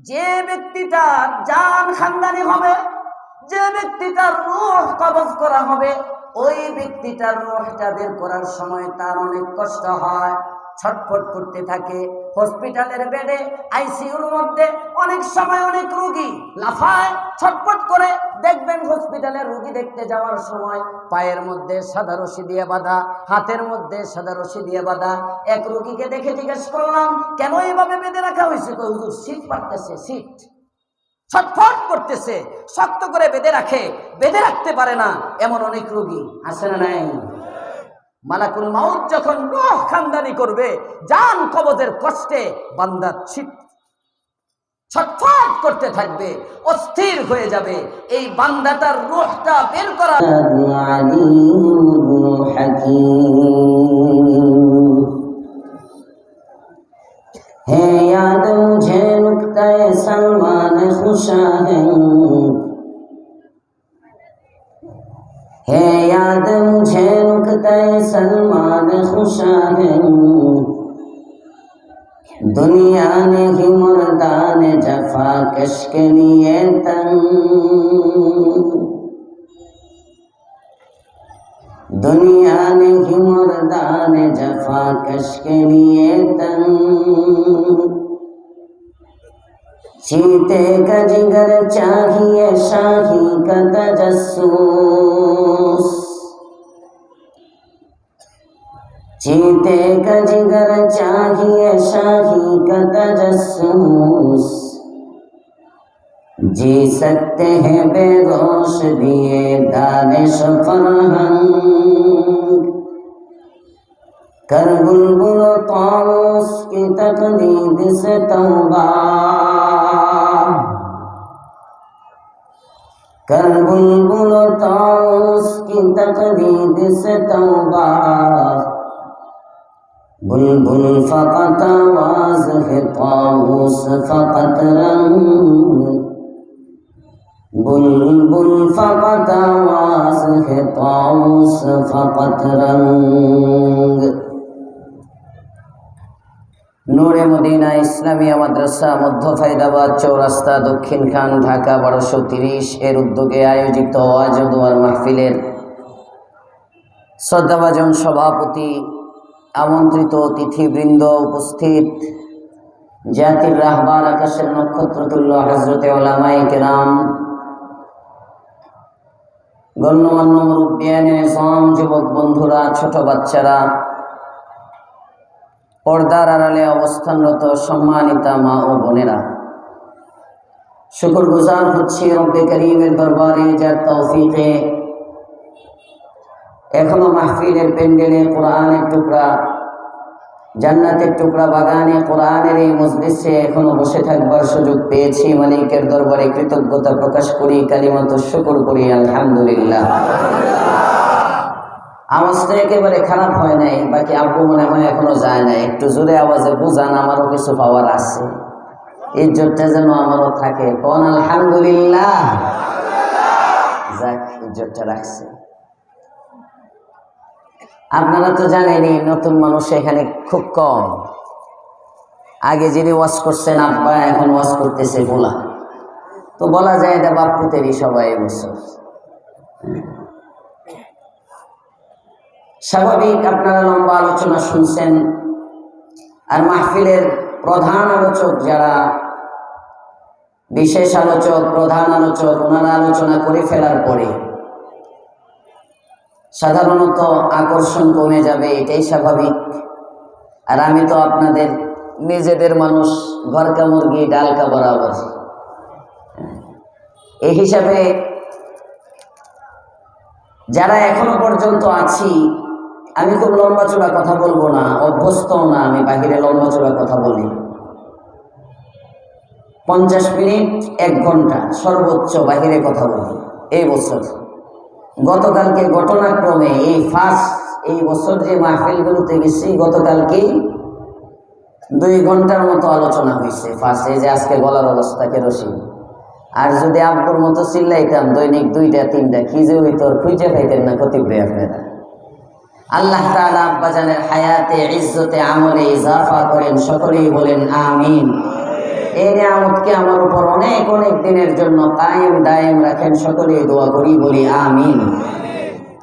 যে ব্যক্তিটার জান খানদানি হবে, যে ব্যক্তিটার রূহ কবজ করা হবে, ওই ব্যক্তিটার রূহটা বের করার সময় তার অনেক কষ্ট হয়, ছটফট করতে থাকে। হসপিটালের বেডে আইসিইউর মধ্যে অনেক সময় অনেক রোগী লাফায়, ছটফট করে। দেখবেন হসপিটালের রোগী দেখতে যাওয়ার সময় পায়ের মধ্যে সাদা রশি দিয়ে বাঁধা, হাতের মধ্যে সাদা রশি দিয়ে বাঁধা। এক রোগীকে দেখে জিজ্ঞেস করলাম, কেন এইভাবে বেঁধে রাখা হয়েছে? তো হুজুর, শীত পাড়তেছে, শীত, ছটফট করতেছে, শক্ত করে বেঁধে রাখে, বেঁধে রাখতে পারে না, এমন অনেক রোগী আছে না নাই? মালাকুল মাউত যখন রূহ খানদানি করবে, জান কবজের কষ্টে বান্দা ছটফট করতে থাকবে, অস্থির হয়ে যাবে। এই বান্দাটার রূহটা বের করা है याद मुझे नुक्ताए सलमान खुशा है याद मुझे नुक्ताए सलमान खुशा है दुनिया ने ही मुर्दान जफा कश के लिए तंग दुनिया ने ही मुर्दान जफा कश के लिए तंग चीते का जिगर चाहिए शाही का तजस्सुस चीते का जिगर चाहिए शाही का तजस्सुस जी सकते हैं बेगोश दिए दानिश फरहंग कर बुलबुल ताऊस की तकलीद से तौबा कर बुलबुल ताऊस की तकलीद से तौबा बुलबुल फकत आवाज है ताऊस फकत रंग बुलबुल फकत आवाज है ताऊस फकत रंग नूरे मदीना इस्लामिया माद्रासा मध्य फैदाबाद चौरास्ता दक्षिण खान ढाका 1230 एर उद्योगे आयोजित ওয়াজ ও দোয়ার মাহফিলের শ্রদ্ধাভাজন সভাপতি, আমন্ত্রিত অতিথিবৃন্দ, উপস্থিত জাতির রাহবার, আকাশের নক্ষত্রতুল্য হযরতে উলামায়ে কেরাম, গণ্যমান্য মুরব্বিয়ানে ইসলাম, যুবক বন্ধুরা, ছোট বাচ্চারা, পর্দার আড়ালে অবস্থানরত সম্মানিতা মা ও বোনেরা, শুকরগুজার হচ্ছি রব্বে করিমের দরবারে, যার তৌফিকে এখনো মাহফিলের প্যান্ডেলে কোরআনের টুকরা, জান্নাতের টুকরা বাগানে কোরআনের এই মজলিসে এখনো বসে থাকবার সুযোগ পেয়েছি। মালিকের দরবারে কৃতজ্ঞতা প্রকাশ করি, কালিমাতুশ শুকর করি, আলহামদুলিল্লাহ। আওয়াজটা একেবারে খারাপ হয় নাই, বাকি আব্বু মনে হয় এখনো যায় নাই। একটু জোরে আওয়াজে বুঝান, আমারও কিছু পাওয়ার আছে, ইজ্জতটা যেন আমারও থাকে। কোন আলহামদুলিল্লাহ। যাক, ইজ্জতটা রাখছে। আপনারা তো জানেনই নতুন মানুষ এখানে খুব কম। আগে যিনি ওয়াজ করছেন আব্বা, এখন ওয়াজ করতেছে ভোলা। তো বলা যায় এটা বাপ্পুতেরই সবাই বছর। স্বাভাবিক, আপনারা লম্বা আলোচনা শুনছেন। আর মাহফিলের প্রধান আলোচক যারা, বিশেষ আলোচক, প্রধান আলোচক, ওনারা আলোচনা করে ফেলার পরে সাধারণত আকর্ষণ কমে যাবে, এটাই স্বাভাবিক। আর আমি তো আপনাদের নিজেদের মানুষ, ঘরকা মুরগি ডালকা বরাবর। এই হিসাবে যারা এখনো পর্যন্ত আছি, আমি খুব লম্বা চূড়া কথা বলবো না, অভ্যস্ত না আমি বাহিরে লম্বা চূড়া কথা বলি। 50 মিনিট 1 ঘন্টা সর্বোচ্চ বাহিরে কথা বলি এই বছর। গতকালকে ঘটনাক্রমে এই বছর যে মাহফিলগুলোতে গেছি, গতকালকে 2 ঘন্টার মতো আলোচনা হয়েছে ফার্স্ট। এই যে আজকে গলার অবস্থা কেরোসিন। আর যদি আব্বুর মতো চিল্লাইতাম দৈনিক 2টা 3টা, কি যে হইতো খুঁজে পাইতেন না কতিপয় আপনারা। আল্লাহ তাআলা আব্বাজানের হায়াতে, ইজ্জতে, আমলে ইজাফা করেন, সকলেই বলেন আমিন। এই নিয়ামতকে আমার উপর অনেক অনেক দিনের জন্য কায়েম দায়েম রাখেন। সকলে দোয়া করি, বলি আমিন।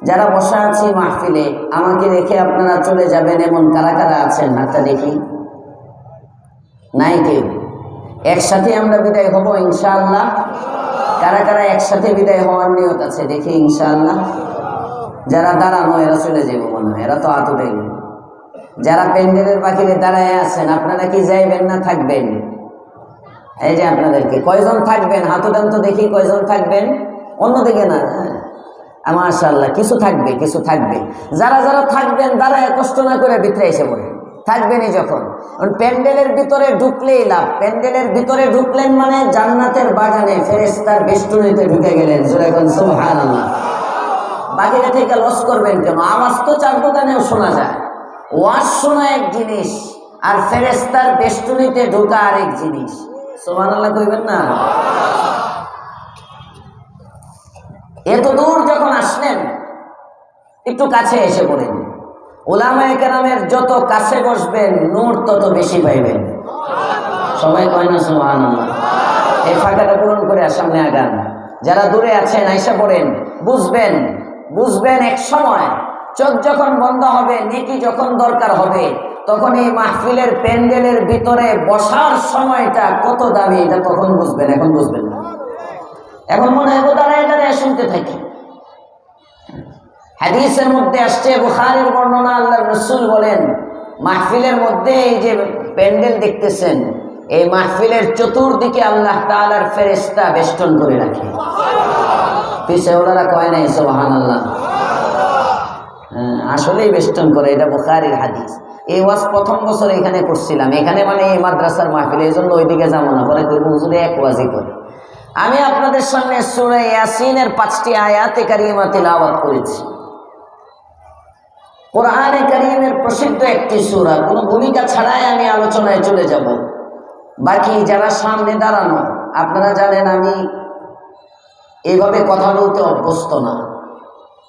যারা বসা আছি মাহফিলে, আমাকে রেখে আপনারা চলে যাবেন এমন কারা কারা আছেন হাতটা দেখি। নাই কেউ? একসাথে আমরা বিদায় হব ইনশাআল্লাহ। কারা কারা একসাথে বিদায় হওয়ার নিয়ত আছে দেখি ইনশাআল্লাহ। যারা দাঁড়ানো এরা চলে যাবো মনে হয়, এরা তো আতুরে গেল। যারা প্যান্ডেলের বাকিরে দাঁড়ায় আছেন, আপনারা কি যাইবেন না থাকবেন? এই যে আপনাদেরকে কয়জন থাকবেন হাত উঠান তো দেখি, কয়জন থাকবেন? অন্যদিকে না, হ্যাঁ মাশাআল্লাহ, কিছু থাকবে, কিছু থাকবে। যারা যারা থাকবেন দাঁড়ায় কষ্ট না করে ভিতরে এসে পড়ে থাকবেনই। যখন প্যান্ডেলের ভিতরে ঢুকলেই লাভ। প্যান্ডেলের ভিতরে ঢুকলেন মানে জান্নাতের বাগানে ফেরেশতার বেষ্টনীতে ঢুকে গেলেন। জোরে এখন সুবহানাল্লাহ। বাকিরা থেকে লস করবেন কেন? আওয়াজ তো চার দোকানেও শোনা যায়। ওয়াজ শোনা এক জিনিস, আর ফেরেশতার বেষ্টনীতে ঢোকা আরেক জিনিস। সুবহানাল্লাহ কইবেন না? এত দূর যখন আসলেন, একটু কাছে এসে পড়েন। উলামায়ে কেরামের যত কাছে বসবেন নূর তত বেশি পাইবেন। সবাই কয় না সুবহানাল্লাহ? এই ফাঁকাটা পূরণ করে সামনে আগান। যারা দূরে আছেন আইসা পড়েন। বুঝবেন বুঝবেন এক সময় চোখ যখন বন্ধ হবে, নেকি যখন দরকার হবে, তখন এই মাহফিলের প্যান্ডেলের ভিতরে বসার সময়টা কত দামি এটা তখন বুঝবেন। এখন বুঝবেন না। এখন মনে হয় দাঁড়ায় দাঁড়ায় শুনতে থাকি। হাদিসের মধ্যে আসছে, বুখারীর বর্ণনা, আল্লাহর রাসূল বলেন, মাহফিলের মধ্যে এই যে প্যান্ডেল দেখতেছেন, এই মাহফিলের চতুর্দিকে আল্লাহ তাআলার ফেরেশতা বেষ্টন করে রাখে। পিছে ওনারা কয় নাই সুবহানাল্লাহ? আসলেই বেষ্টন করে। এটা বুখারীর হাদিস। এই ওয়াজ প্রথম বছর এখানে করছিলাম, এখানে মানে এই মাদ্রাসার মাহফিল, এই জন্য ওইদিকে যাবো না। পরে কইব হুজুরে এক ওয়াজই করে। আমি আপনাদের সামনে সূরা ইয়াসিনের 5টি আয়াতে কারিমা তিলাওয়াত করেছি। কোরআনে কারীমের প্রসিদ্ধ একটি সূরা। কোনো ভূমিকা ছাড়াই আমি আলোচনায় চলে যাব। বাকি যারা সামনে দাঁড়ানো, আপনারা জানেন আমি এইভাবে কথা বলতে অভ্যস্ত না।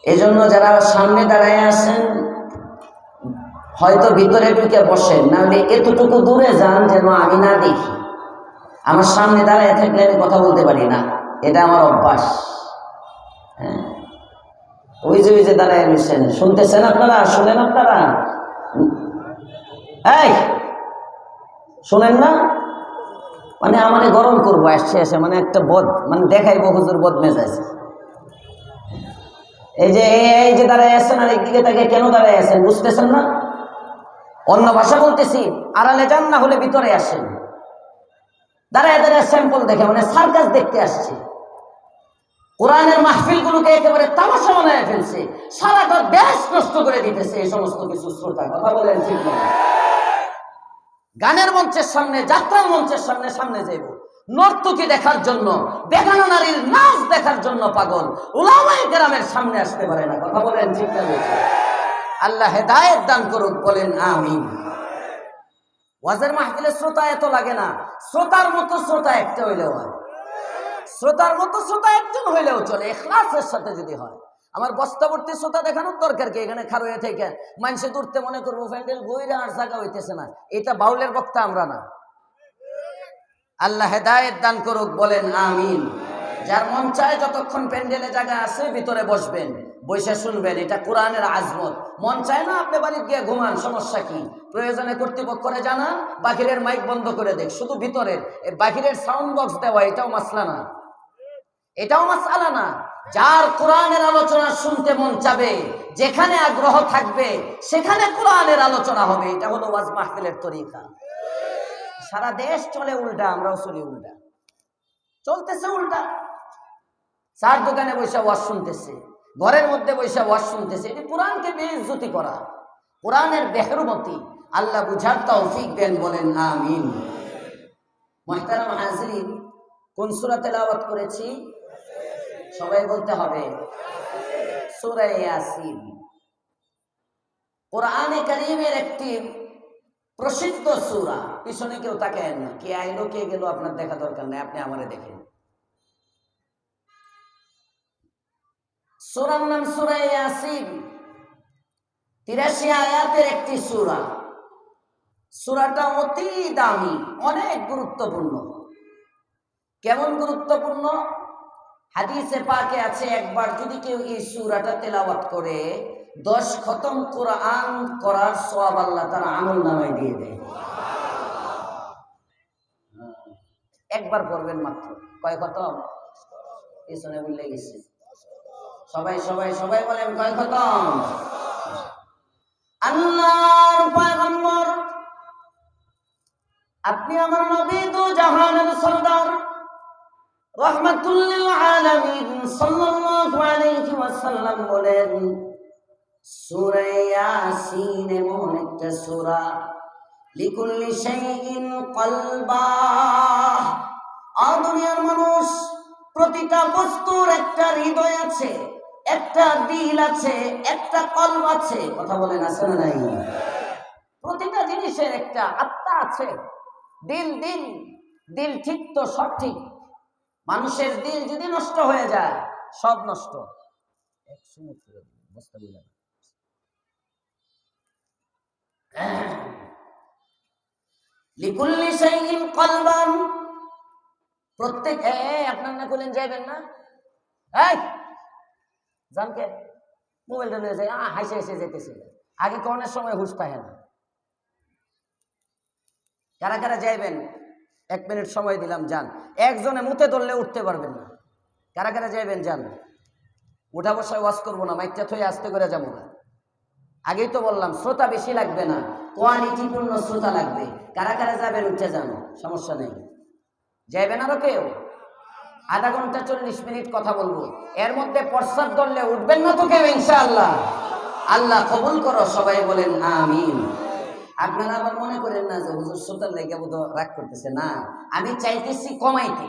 এজন্য যারা সামনে দাঁড়ায় আছেন হয়তো ভিতরে ঢুকে বসেন, নাহলে এতটুকু দূরে যান যেন আমি না দেখি। আমার সামনে দাঁড়ায় থাকলে আমি কথা বলতে পারি না, এটা আমার অভ্যাস। হ্যাঁ, ওই যে দাঁড়ায় রয়েছেন, শুনতেছেন আপনারা? শুনেন আপনারা? এই শোনেন না? মানে আমাকে গরম করবো আসছে এসে, মানে একটা বদ, মানে দেখাইবো হুজুর বদ মেজাজ। এই যে দাঁড়ায় আছেন আর একদিকে তাকে কেন দাঁড়ায় আছেন বুঝতেছেন না? অন্য ভাষা বলতেছি, আড়ালে যান, না হলে ভিতরে আসেন। দাঁড়ায় দাঁড়ায় স্যাম্পল দেখে, মানে সার্কাস দেখতে আসছে। কোরআনের মাহফিলগুলোকে একেবারে তামাশা বানায় ফেলছে, সারাটা দেশ নষ্ট করে দিতেছে এই সমস্ত কিছু শ্রোতা। কথা বলেন ঠিক না? গানের মঞ্চের সামনে, যাত্রার মঞ্চের সামনে সামনে যাইব নর্তকী দেখার জন্য, বেগানা নারীর নাচ দেখার জন্য পাগল। উলামায়ে কেরামের সামনে আসতে পারে না। কথা বলেন ঠিক না? আল্লাহ হেদায়েত দান করুক, বলেন আমিন। ওয়াজের মাহফিলে শ্রোতা এত লাগে না, শ্রোতার মতো শ্রোতা একটা হইলেও হয়। শ্রোতার মতো শ্রোতা একজন হইলেও চলে, ইখলাসের সাথে যদি হয়। আমার বস্তাবর্তী শ্রোতা দেখানোর দরকার কি? এখানে খার হয়ে থেকে মানুষে দূরতে মনে করবো প্যান্ডেল বইরা আর জায়গা হইতেছে না। এটা বাউলের বক্তা আমরা না। আল্লাহ হেদায়েত দান করুক, বলেন আমিন। যার মন চায় যতক্ষণ প্যান্ডেলে জায়গা আছে ভিতরে বসবেন, বসে শুনবেন। এটা কোরআনের আজমত। মন চায় না আপনি বাড়ি গিয়ে ঘুমান, সমস্যা কি? প্রয়োজনে কর্তৃপক্ষরে জানান, বাহিরের মাইক বন্ধ করে দেখ, শুধু ভিতরের বাহিরের সাউন্ড বক্স দেওয়া এটাও মাসলা না, এটাও মাসআলা না। যার কোরআনের আলোচনা শুনতে মন চাবে, যেখানে আগ্রহ থাকবে সেখানে কোরআনের আলোচনা হবে। এটা হলো ওয়াজ মাহফিলের তরিকা। সারা দেশ চলে উল্টা, আমরাও চলি উল্টা, চলতেছে উল্টা। চার দোকানে বসে ওয়াজ শুনতেছে, ঘরের মধ্যে বসে ওয়াজ শুনতেছে। এটি কোরআনকে বেইজ্জতি করা, কোরআনের বেহরমতি। আল্লাহ বুঝার তৌফিক দেন, বলেন আমিন। মুহতারাম হাজিরিন, কোন সূরা তেলাওয়াত করেছি? সবাই বলতে হবে সূরা ইয়াসিন। কোরআনে কারীমের একটি প্রসিদ্ধ সূরা। পিছনে কেউ তাকায়েন না, কে আইলো কে গেল আপনার দেখা দরকার নেই, আপনি আমারে দেখেন। সূরার নাম সূরা ইয়াসিন। 83 আয়াতের একটি সূরা। সূরাটা অতি দামি, অনেক গুরুত্বপূর্ণ। কেমন গুরুত্বপূর্ণ? হাদিসে পাকে আছে, একবার যদি কেউ এই সূরাটা তেলাওয়াত করে 10 খতম কোরআন করার সওয়াব আল্লাহ তার আমলনামায় দিয়ে দেয়। একবার পড়বেন মাত্র। কয় খতম? পিছনে ভুলে গেছি। সবাই সবাই সবাই বলেন কয় খতম? আল্লাহর পয়গম্বর, আপনি আমার নবী, দু জাহানের সরদার, রাহমাতুল লিল আলামিন সাল্লাল্লাহু আলাইহি ওয়াসাল্লাম বলেন, সূরা ইয়াসিন এমন একটা সূরা, লিকুল্লি শাইইন কলবা। দুনিয়ার মানুষ, প্রতিটা বস্তুর একটা হৃদয় আছে, একটা দিল আছে, একটা কলব আছে। কথা বলেন আছে না নাই? প্রতিটা জিনিসের একটা আত্মা আছে। দিল দিল দিল ঠিক তো সব ঠিক। মানুষের দিল যদি নষ্ট হয়ে যায়, সব নষ্ট। লিকুল্লি শাইইন কলবান। প্রত্যেক আপনার না বলেন যাইবেন না, এই জানকে মোবাইলটা নিয়ে যায়, হাসে হাসে যেতেছিল। আগে কোনের সময় হুশ পায় না। কারা কারা যাইবেন? 1 মিনিট সময় দিলাম, যান। একজনে মুতে ধরলে উঠতে পারবেন না। কারা কারা যাইবেন? যান। উঠা বসায় ওয়াজ করবো না, মাইকটা থয়ে আস্তে করে যাবো না। আগেই তো বললাম, শ্রোতা বেশি লাগবে না, কোয়ালিটিপূর্ণ শ্রোতা লাগবে। কারা কারা যাবেন? উঠে যান, সমস্যা নেই। যাইবেন আরো কেউ? আধা ঘন্টা 40 মিনিট কথা বলবো, এর মধ্যে প্রস্তাব ধরলে উঠবেন না তো কেউ ইনশাআল্লাহ। আল্লাহ কবুল করো, সবাই বলেন আমিন। আপনারা আবার মনে করেন না যে হুজুর শ্রোতার লেগে বোধ রাগ করতেছে, না, আমি চাইতেছি কমাইতে,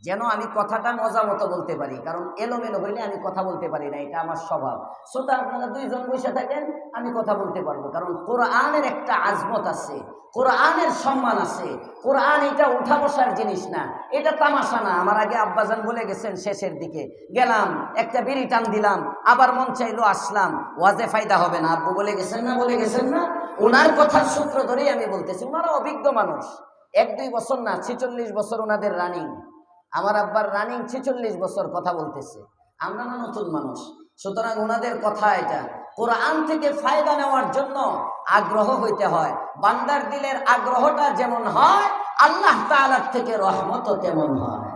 যেন আমি কথাটা মজা মতো বলতে পারি। কারণ এলোমেলো হইলে আমি কথা বলতে পারি না, এটা আমার স্বভাব। শ্রোতা আপনারা 2 জন বসে থাকেন, আমি কথা বলতে পারবো। কারণ কোরআনের একটা আজমত আছে, কোরআনের সম্মান আছে। কোরআন এটা উঠা বসার জিনিস না, এটা তামাশা না। আমার আগে আব্বাজান বলে গেছেন, শেষের দিকে গেলাম, একটা বিড়ি টান দিলাম, আবার মন চাইলো আসলাম, ওয়াজে ফায়দা হবে না। আব্বু বলে গেছেন না, বলে গেছেন না? ওনার কথার সূত্র ধরেই আমি বলতেছি। ওনারা অভিজ্ঞ মানুষ, 1-2 বছর না, 46 বছর ওনাদের রানিং। আমার আব্বার রানিং 46 বছর কথা বলতেছে। আমরা না নতুন মানুষ, সুতরাং ওনাদের কথা এটা। কোরআন থেকে ফায়দা নেওয়ার জন্য আগ্রহ হইতে হয়। বান্দার দিলের আগ্রহটা যেমন হয়, আল্লাহ তাআলার থেকে রহমতও তেমন হয়।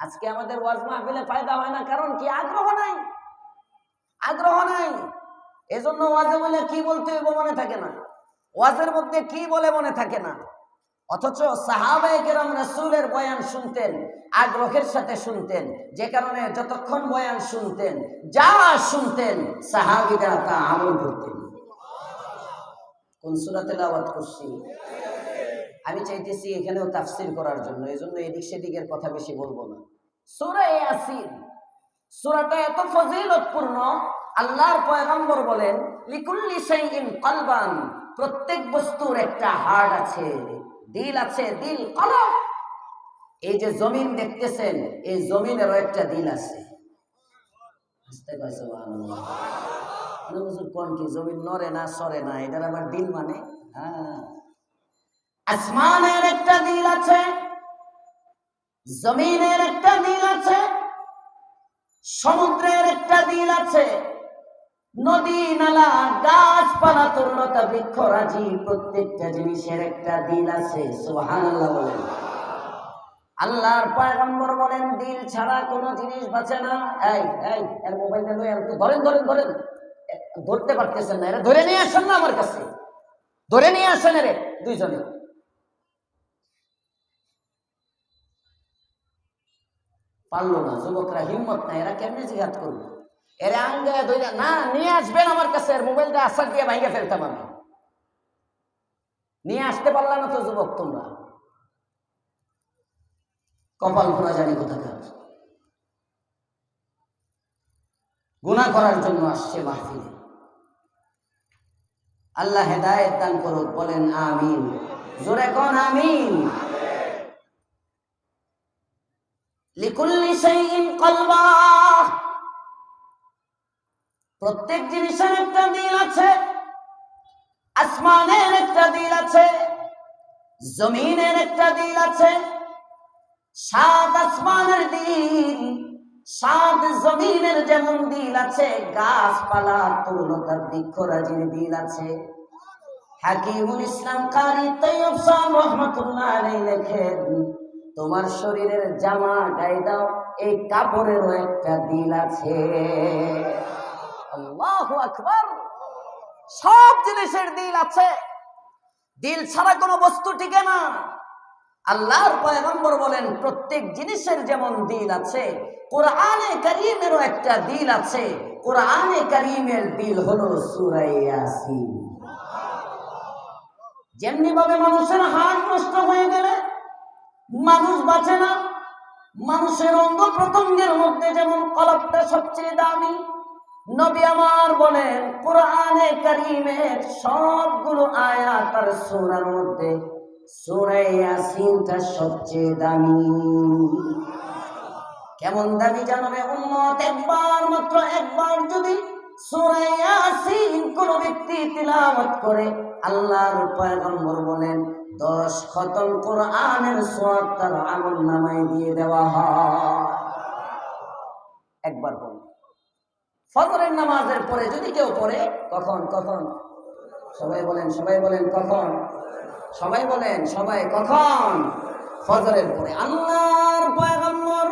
আজকে আমাদের ওয়াজ মাহফিলে ফায়দা হয় না, কারণ কি? আগ্রহ নাই, আগ্রহ নাই। এজন্য ওয়াজে বলে কি বলতে হইব মনে থাকে না, ওয়াজের মধ্যে কি বলে মনে থাকে না। অথচ সাহাবায়ে কেরাম রাসূলের বয়ান শুনতেন, আগ্রহের সাথে শুনতেন, যে কারণে যতক্ষণ বয়ান শুনতেন, যা শুনতেন, সাহাবীরা তা আমল করতেন। কোন সূরা তেলাওয়াত করছি? আমি চাইতেছি এখানেও তাফসীর করার জন্য, এজন্য এদিক সেদিকের কথা বেশি বলবো না। সূরা ইয়াসিন, সূরাটা এত ফজিলতপূর্ণ। আল্লাহর পয়গম্বর বলেন, লিকুল্লি শাইইন কলবান। প্রত্যেক বস্তুর একটা হার্ট আছে, দিল আছে, দিল কলব। এই যে জমিন দেখতেছেন, এই জমিনেরও একটা দিল আছে। বুঝতে পারছো? কোন কি জমিন নড়ে না, সরে না, এটার আবার দিল মানে? আসমানের একটা দিল আছে, জমিনের একটা দিল আছে, সমুদ্রের একটা দিল আছে, নদী নালা গাছপালা তরুণতা বৃক্ষরাজি প্রত্যেকটা জিনিসের একটা দিল আছে। সুবহানাল্লাহ বলেন। আল্লাহর পয়গম্বর বলেন, দিল ছাড়া কোনো জিনিস বাঁচে না। এই এই এর মোবাইলটা লয়ে একটু ধরেন ধরেন ধরেন, ধরতে পারতেছেন না, এরা ধরে নিয়ে আসেন না আমার কাছে, ধরে নিয়ে আসেন এরে দুইজনে। পারলো না, যুবকরা হিম্মত নাই, এরা কেমনে জিহাদ করবে? এরা আঙ্গে ধরে না নিয়ে আসবেন আমার কাছে, এর মোবাইলটা আসার দিয়ে ভাইঙ্গে ফেলতাম আমি। নিয়ে আসতে পারলাম না তো যুবক তোমরা, কপাল খোলা জানি কোথাকার। গুনাহ করার জন্য আসছে মাহফিলে। আল্লাহ হেদায়েত দান করুক, বলেন আমিন। জোরে কোন আমিন। লিকুল্লি শাইইন কলবা। প্রত্যেক জিনিসের একটা দিল আছে। আসমানের একটা দিল আছে, জমিনের একটা দিল আছে। 7 আসমানের দিল, 7 জমিনের যেমন দিল আছে, গাছপালা তরুলতার বৃক্ষরাজির দিল আছে। হাকিমুল ইসলাম কারি তৈয়ব সাহেব রহমাতুল্লাহ আলাইহি লেখেন, তোমার শরীরের জামা গায়ে দাও, এই কাপড়েরও একটা দিল আছে। আল্লাহু আকবার। সব জিনিসের দিল আছে। দিল ছাড়া কোনো বস্তু টিকে না। আল্লাহর পয়গম্বর বলেন, প্রত্যেক জিনিসের যেমন দিল আছে, কোরআনে কারীমেরও একটা দিল আছে। কোরআনে কারীমের দিল হলো সূরা ইয়াসিন। যেমনি ভাবে মানুষের হাড় নষ্ট হয়ে গেলে মানুষ বাঁচে না, মানুষের অঙ্গ প্রত্যঙ্গের মধ্যে যেমন কলবটা সবচেয়ে দামি, নবী আমার বলেন কোরআনে কারীমের সবগুলো আয়াত আর সূরার মধ্যে সূরা ইয়াসিনটা সবচেয়ে দামি। কেমন দামি জানবে উম্মত? একবার যদি সূরা ইয়াসিন কোন ব্যক্তি তিলাওয়াত করে, আল্লাহর পয়গম্বর বলেন 10 খতম কোরআনের সওয়াব তার আমলনামায় দিয়ে দেওয়া হয়। একবার বলুন। ফজরের নামাজের পরে যদি কেউ পড়ে, কখন সবাই বলেন কখন? সবাই কখন? ফজরের পরে। আল্লাহর পয়গম্বর,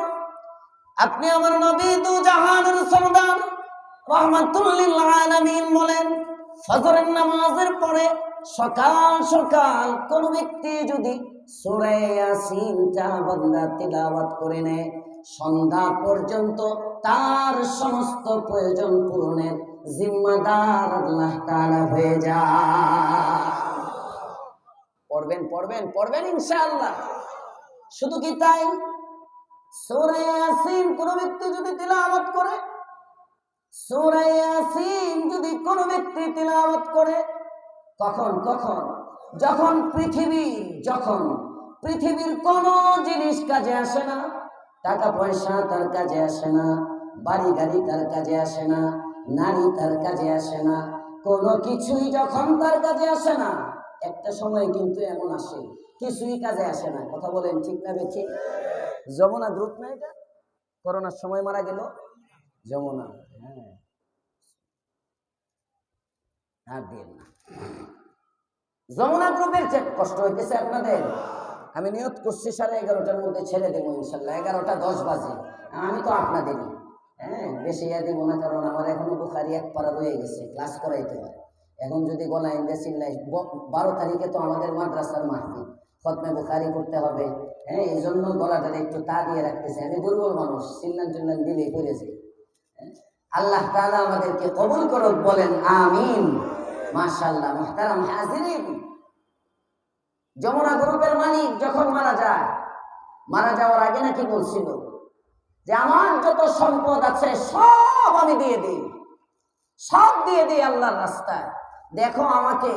আপনি আমার নবী দু জাহানের সরদার রাহমাতুল লিল আলামিন বলেন, ফজরের নামাজের পরে সকাল সকাল কোন ব্যক্তি যদি সূরা ইয়াসিনটা বান্দা তিলাওয়াত করে নেয়, সন্ধ্যা পর্যন্ত তার সমস্ত প্রয়োজন পূরণের জিম্মাদার আল্লাহ তাআলা হয়ে যায়। পড়বেন ইনশাআল্লাহ। শুধু কি তাই? সূরা ইয়াসিন কোন ব্যক্তি যদি তিলাওয়াত করে, সূরা ইয়াসিন যদি কোন ব্যক্তি তিলাওয়াত করে, কখন? যখন পৃথিবীর কোন জিনিস কাজে আসে না, টাকা পয়সা তার কাজে আসে না, বাড়ি গাড়ি তার কাজে আসে না, নারী তার কাজে আসে না, কোনো কিছুই যখন তার কাজে আসে না, একটা সময় কিন্তু এমন আসে কিছুই কাজে আসে না। কথা বলেন ঠিক না বেঠিক? যমুনা গ্রুপ না, এটা করোনার সময় মারা গেল যমুনা। হ্যাঁ, যমুনা গ্রুপের কষ্ট হইতেছে আপনাদের। আমি নিয়ত করছি 11:30টার মধ্যে ছেড়ে দেবো ইনশাল্লাহ। 11:10 বাজে। আমি তো আপনাদেরই, বেশি দেবো না, কারণ আমার এখনো বুখারি 1 পারা রয়ে গেছে, ক্লাস করাইতে হয়। এখন যদি গলা ইন্দে চিল্লাই, 12 তারিখে তো আমাদের মাদ্রাসার মাহফিল, খতমে বুখারি করতে হবে। এই জন্য গলাটা একটু তা দিয়ে রাখতেছে। আমি দুর্বল মানুষ, চিল্লান দিলেই করে যাই। আল্লাহ তাআলা আমাদেরকে কবুল করুক, বলেন আমিন। মাশাআল্লাহ। মুহতারাম হাজিরিন, যমুনা গ্রুপের মালিক যখন মারা যাওয়ার আগে নাকি বলছিল যে আমার যত সম্পদ আছে সব আমি দিয়ে দিই আল্লাহর রাস্তায়। দেখো আমাকে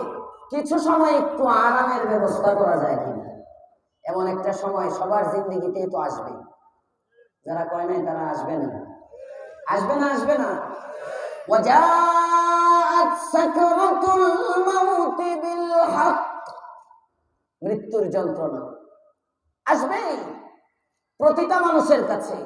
কিছু সময় একটু আরামের ব্যবস্থা করা যায় কিনা। এমন একটা সময় সবার জিন্দেগিতেই তো আসবে। যারা কয় নাই তারা আসবে না। ওয়াজাআত সাকরাতুল মাউত বিল হক, মৃত্যুর যন্ত্রণা আসবে প্রতিটা মানুষের কাছে।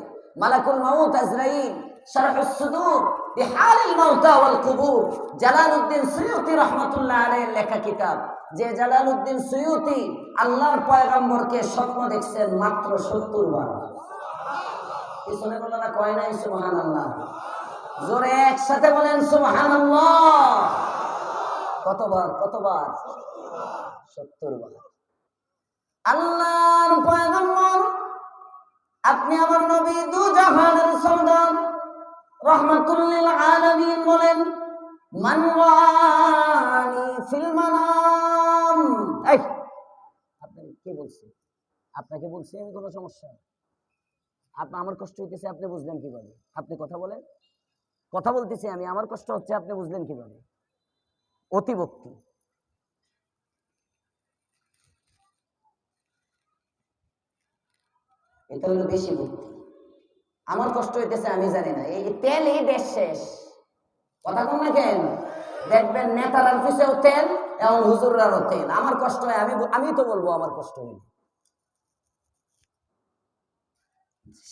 মালাকুল মাউত আজরাইল শারহুস সুদূর বিহালিল মাউতা ওয়াল কুবুর, জালালউদ্দিন সুয়ুতী রাহমাতুল্লাহ আলাইহির লেখা কিতাব। যে জালালউদ্দিন সুয়ুতী আল্লাহর পয়গম্বরকে স্বপ্ন দেখছেন মাত্র 70 বার। পিছনে বলা না কয় নাই সুবহানাল্লাহ? জোরে একসাথে বলেন সুবহানাল্লাহ। কতবার? 70 বার। আল্লাহর পয়গম্বর, আপনি আমার নবী দু জাহানের সরদার রাহমাতুল লিল আলামিন বলেন, মান রাআনি ফিল মানাম। আপনি কি বলছেন? আপনাকে বলছি আমি, কোনো সমস্যা? আমার কষ্ট হইতেছে, আপনি বুঝলেন কিভাবে? আপনি কথা বলেন। কথা বলতেছি আমি, আমার কষ্ট হচ্ছে, আপনি বুঝলেন কিভাবে? অতিভক্তি। এটা হলো বেশি ভক্তি। আমার কষ্ট হইতেছে আমি জানি না, এই তেল এই দেশ শেষ। কথা কম না কেন? দেখবেন নেতার পিছেও তেল, এবং হুজুররা রতেন। আমার কষ্ট হয়, আমি তো বলবো আমার কষ্ট হয়।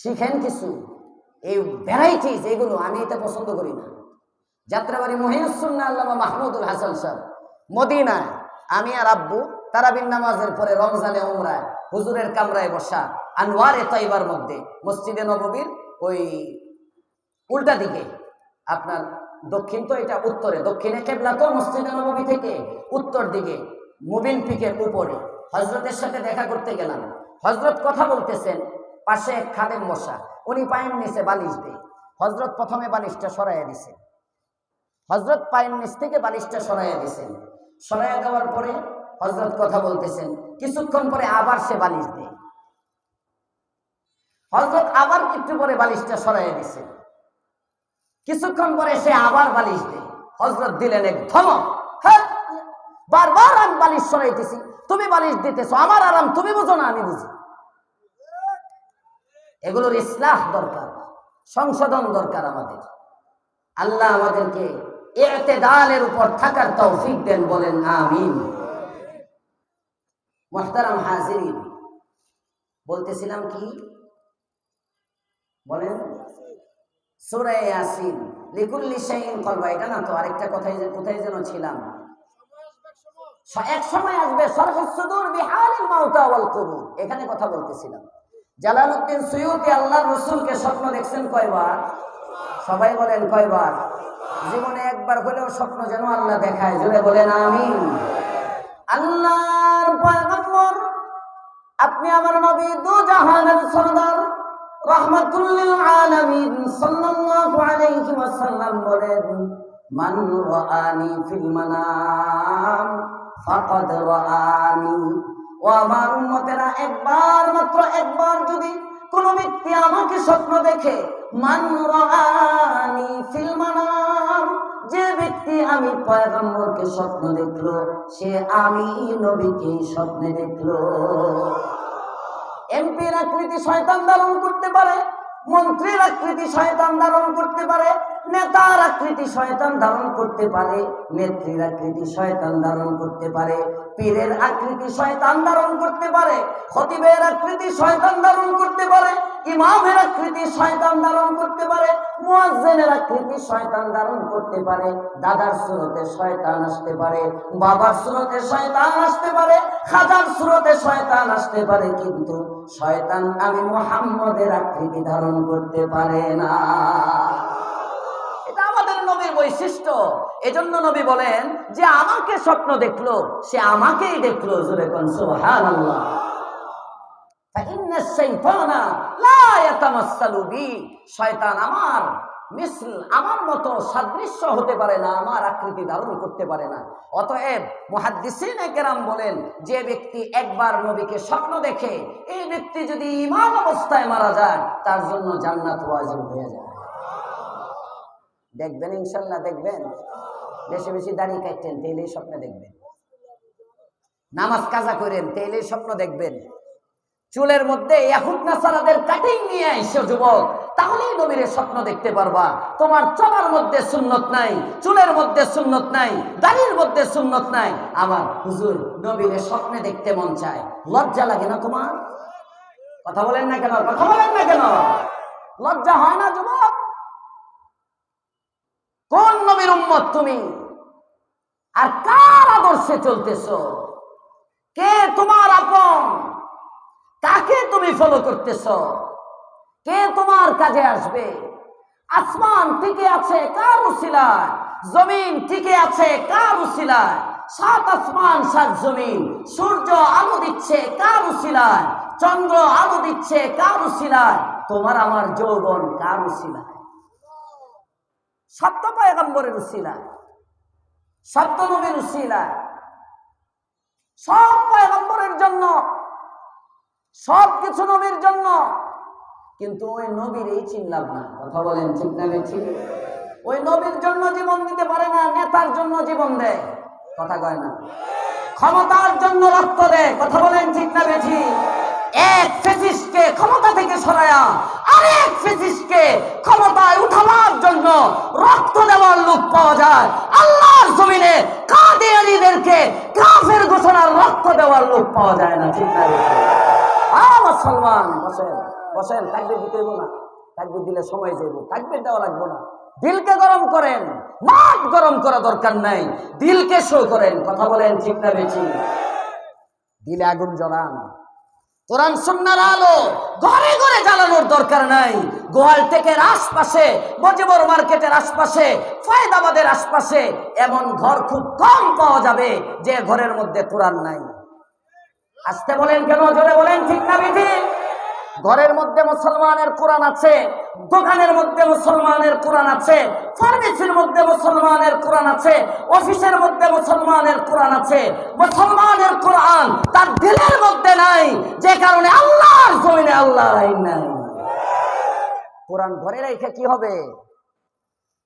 শিখেন কিছু, এই ভ্যারাইটিস এগুলো আমি এটা পছন্দ করি না। যাত্রাবাড়ি মহিউসুন্নাহ আল্লামা মাহমুদুল হাসান সাহেব মদিনায়, আমি আর আব্বু তারাবির নামাজের পরে রমজানে উমরায় হুজুরের কামরায় বসা আনোয়ারে তৈবার মধ্যে মসজিদে নববীর ওই উল্টা দিকে, আপনার দক্ষিণ তো এটা উত্তরে, দক্ষিণে কেবলা তো মসজিদে নববী থেকে উত্তর দিকে মুবিন পিকের উপরে হজরতের সাথে দেখা করতে গেলাম। হজরত কথা বলতেছেন, পাশে এক খাদেম বসা, উনি পায়ের নিচে বালিশ দেয়। হজরত প্রথমে বালিশটা সরাইয়া দিছে, হজরত পায়ের নিচ থেকে বালিশটা সরাইয়া দিছেন। সরাইয়া দেওয়ার পরে হজরত কথা বলতেছেন, কিছুক্ষণ পরে আবার সে বালিশ দেয়। হজরত আবার একটু পরে বালিশটা সরাইয়া দিছেন, কিছুক্ষণ পরে সে আবার বালিশ দেয়। হজরত দিলেন এক ধমক, হ্যাঁ বারবার আমি বালিশ সরাইতেছি, তুমি বালিশ দিতেছো, আমার আরাম তুমি বুঝো না আমি বুঝি। এগুলোর ইসলাহ দরকার, সংশোধন দরকার আমাদের। আল্লাহ আমাদেরকে ইতিদালের উপর থাকার তৌফিক দেন, বলেন আমিন। মুহতারাম হাজিরিন, বলতেছিলাম কি বলেন, সূরা ইয়াসিন লিকুল্লি শাইইন কলবা, এটা না তো আরেকটা কোথায় যেন ছিলাম, এক সময় আসবে সরহুস সুদূর বিহালিল মাউতা ওয়াল কুবুর, এখানে কথা বলতেছিলাম। জালালউদ্দিন সুয়ুতী আল্লাহর রাসূলকে স্বপ্ন দেখছেন কয়বার? সবাই বলেন কয়বার? জীবনে একবার হলেও স্বপ্ন যেন আল্লাহ দেখায়, জোরে বলেন আমিন। আল্লাহর পয়গম্বর, আপনি আমার নবী, দু জাহানের সরদার, রাহমাতুল লিল আলামিন সাল্লাল্লাহু আলাইহি ওয়াসাল্লাম বলেন, মান রাআনি ফিল মানাম ফাকাদ রাআনি। ও আমার উম্মতেরা, একবার মাত্র একবার যদি কোন ব্যক্তি আমাকে স্বপ্ন দেখে, মান রাআনি ফিল মানাম, যে ব্যক্তি আমি পয়গম্বরকে স্বপ্ন দেখলো, সে আমি নবীকে স্বপ্নে দেখলো। এমপির আকৃতি শয়তান ধারণ করতে পারে, মন্ত্রীর আকৃতি শয়তান ধারণ করতে পারে, নেতার আকৃতি শয়তান ধারণ করতে পারে, নেত্রীর আকৃতি শয়তান ধারণ করতে পারে, পীরের আকৃতি শয়তান ধারণ করতে পারে, খতিবের আকৃতি শয়তান ধারণ করতে পারে, ইমামের আকৃতি শয়তান ধারণ করতে পারে, মুয়াজ্জিনের আকৃতি শয়তান ধারণ করতে পারে, দাদার সুরতে শয়তান আসতে পারে, বাবার সুরতে শয়তান আসতে পারে, খাজার সুরতে শয়তান আসতে পারে, কিন্তু শয়তান আমি মুহাম্মদের আকৃতি ধারণ করতে পারে না। এটা আমাদের নবীর বৈশিষ্ট্য। এজন্য নবী বলেন যে আমাকে স্বপ্ন দেখলো, সে আমাকেই দেখলো, জোরে কোন সুবহানাল্লাহ। শয়তান আমার মিসল, আমার মতো সাদৃশ্য হতে পারে না, আমার আকৃতি ধারণ করতে পারে না। অতএব মুহাদ্দিসিনে কেরাম বলেন, যে ব্যক্তি একবার নবীকে স্বপ্ন দেখে, এই ব্যক্তি যদি ঈমান অবস্থায় মারা যায়, তার জন্য জান্নাত ওয়াজিব হয়ে যায়। দেখবেন ইনশাল্লাহ, দেখবেন বেশি বেশি দাড়ি কাটতেন, তাইলেই স্বপ্ন দেখবেন। নামাজ কাজা করেন, তাইলেই স্বপ্ন দেখবেন। চুলের মধ্যে ইয়াহুদ নাসারাদের কাটিং নিয়ে আইসো যুবক, তাহলেই নবীর স্বপ্ন দেখতে পারবা। তোমার চলার মধ্যে সুন্নত নাই, চুলের মধ্যে সুন্নত নাই, দাড়ির মধ্যে সুন্নত নাই, আমার হুজুর নবীর স্বপ্নে দেখতে মন চায়। লজ্জা লাগে না তোমার? কথা বলেন না কেন? কথা বলেন না কেন? লজ্জা হয় না যুবক? কোন নবীর উম্মত তুমি? আর কার আদর্শে চলতেছো? কে তোমার আপন? কাকে তুমি ফলো করতেছ? কে তোমার কাজে আসবে? আসমান টিকে আছে কার উসিলায়? জমিন টিকে আছে কার উসিলায়? সাত আসমান সাত জমিন, সূর্য আলো দিচ্ছে কার উসিলায়? চন্দ্র আলো দিচ্ছে কার উসিলায়? তোমার আমার যৌবন কার উসিলায়? সত্য পয়গম্বরের উসিলায়, সত্য নবীর উসিলায়। সব পয়গম্বরের জন্য, সব কিছু নবীর জন্য, কিন্তু ওই নবীর এই চিনলাম না। কথা বলেন ঠিক না ঠিক? ওই নবীর জন্য জীবন দিতে পারে না, নেতার জন্য জীবন দেয়। কথা কয় না? ক্ষমতার জন্য রক্ত দেয়। কথা বলেন ঠিক না বেঠি? এক ফ্যাসিস্টকে ক্ষমতা থেকে সরায়া আরেক ফ্যাসিস্টকে ক্ষমতায় উঠাবার জন্য জন্য রক্ত দেওয়ার লোক পাওয়া যায়, আল্লাহর জমিনে কাদিয়ানীদেরকে কাফের ঘোষণার রক্ত দেওয়ার লোক পাওয়া যায় না। ঠিক না? মুসলমান বসেন বসেন, তাকবীর দিতে হইব না, তাকবীর দিলে সময় যাইব, তাকবীর দেওয়া লাগবে না। দিলকে গরম করেন, মাঠ গরম করা দরকার নাই, দিলকে শো করেন। কথা বলেন ঠিক না বেশি? দিলে আগুন জ্বালান, কোরআন সুন্নাহর আলো ঘরে ঘরে জ্বালানোর দরকার নাই। গোয়াল টেকের আশপাশে, মজিবর মার্কেটের আশপাশে, ফয়দাবাদের আশপাশে এমন ঘর খুব কম পাওয়া যাবে যে ঘরের মধ্যে কোরআন নাই। আসতে বলেন কেন, জোরে বলেন ঠিক না বেশি? ঘরের মধ্যে মুসলমানের কোরআন আছে, দোকানের মধ্যে মুসলমানের কোরআন আছে, ফার্মেসির মধ্যে মুসলমানের কোরআন আছে, অফিসের মধ্যে মুসলমানের কোরআন আছে। মুসলমানের কোরআন তার দিলের মধ্যে নাই, যে কারণে আল্লাহর জমিনে আল্লাহর আইন নাই। কোরআন ঘরে রেখে কি হবে?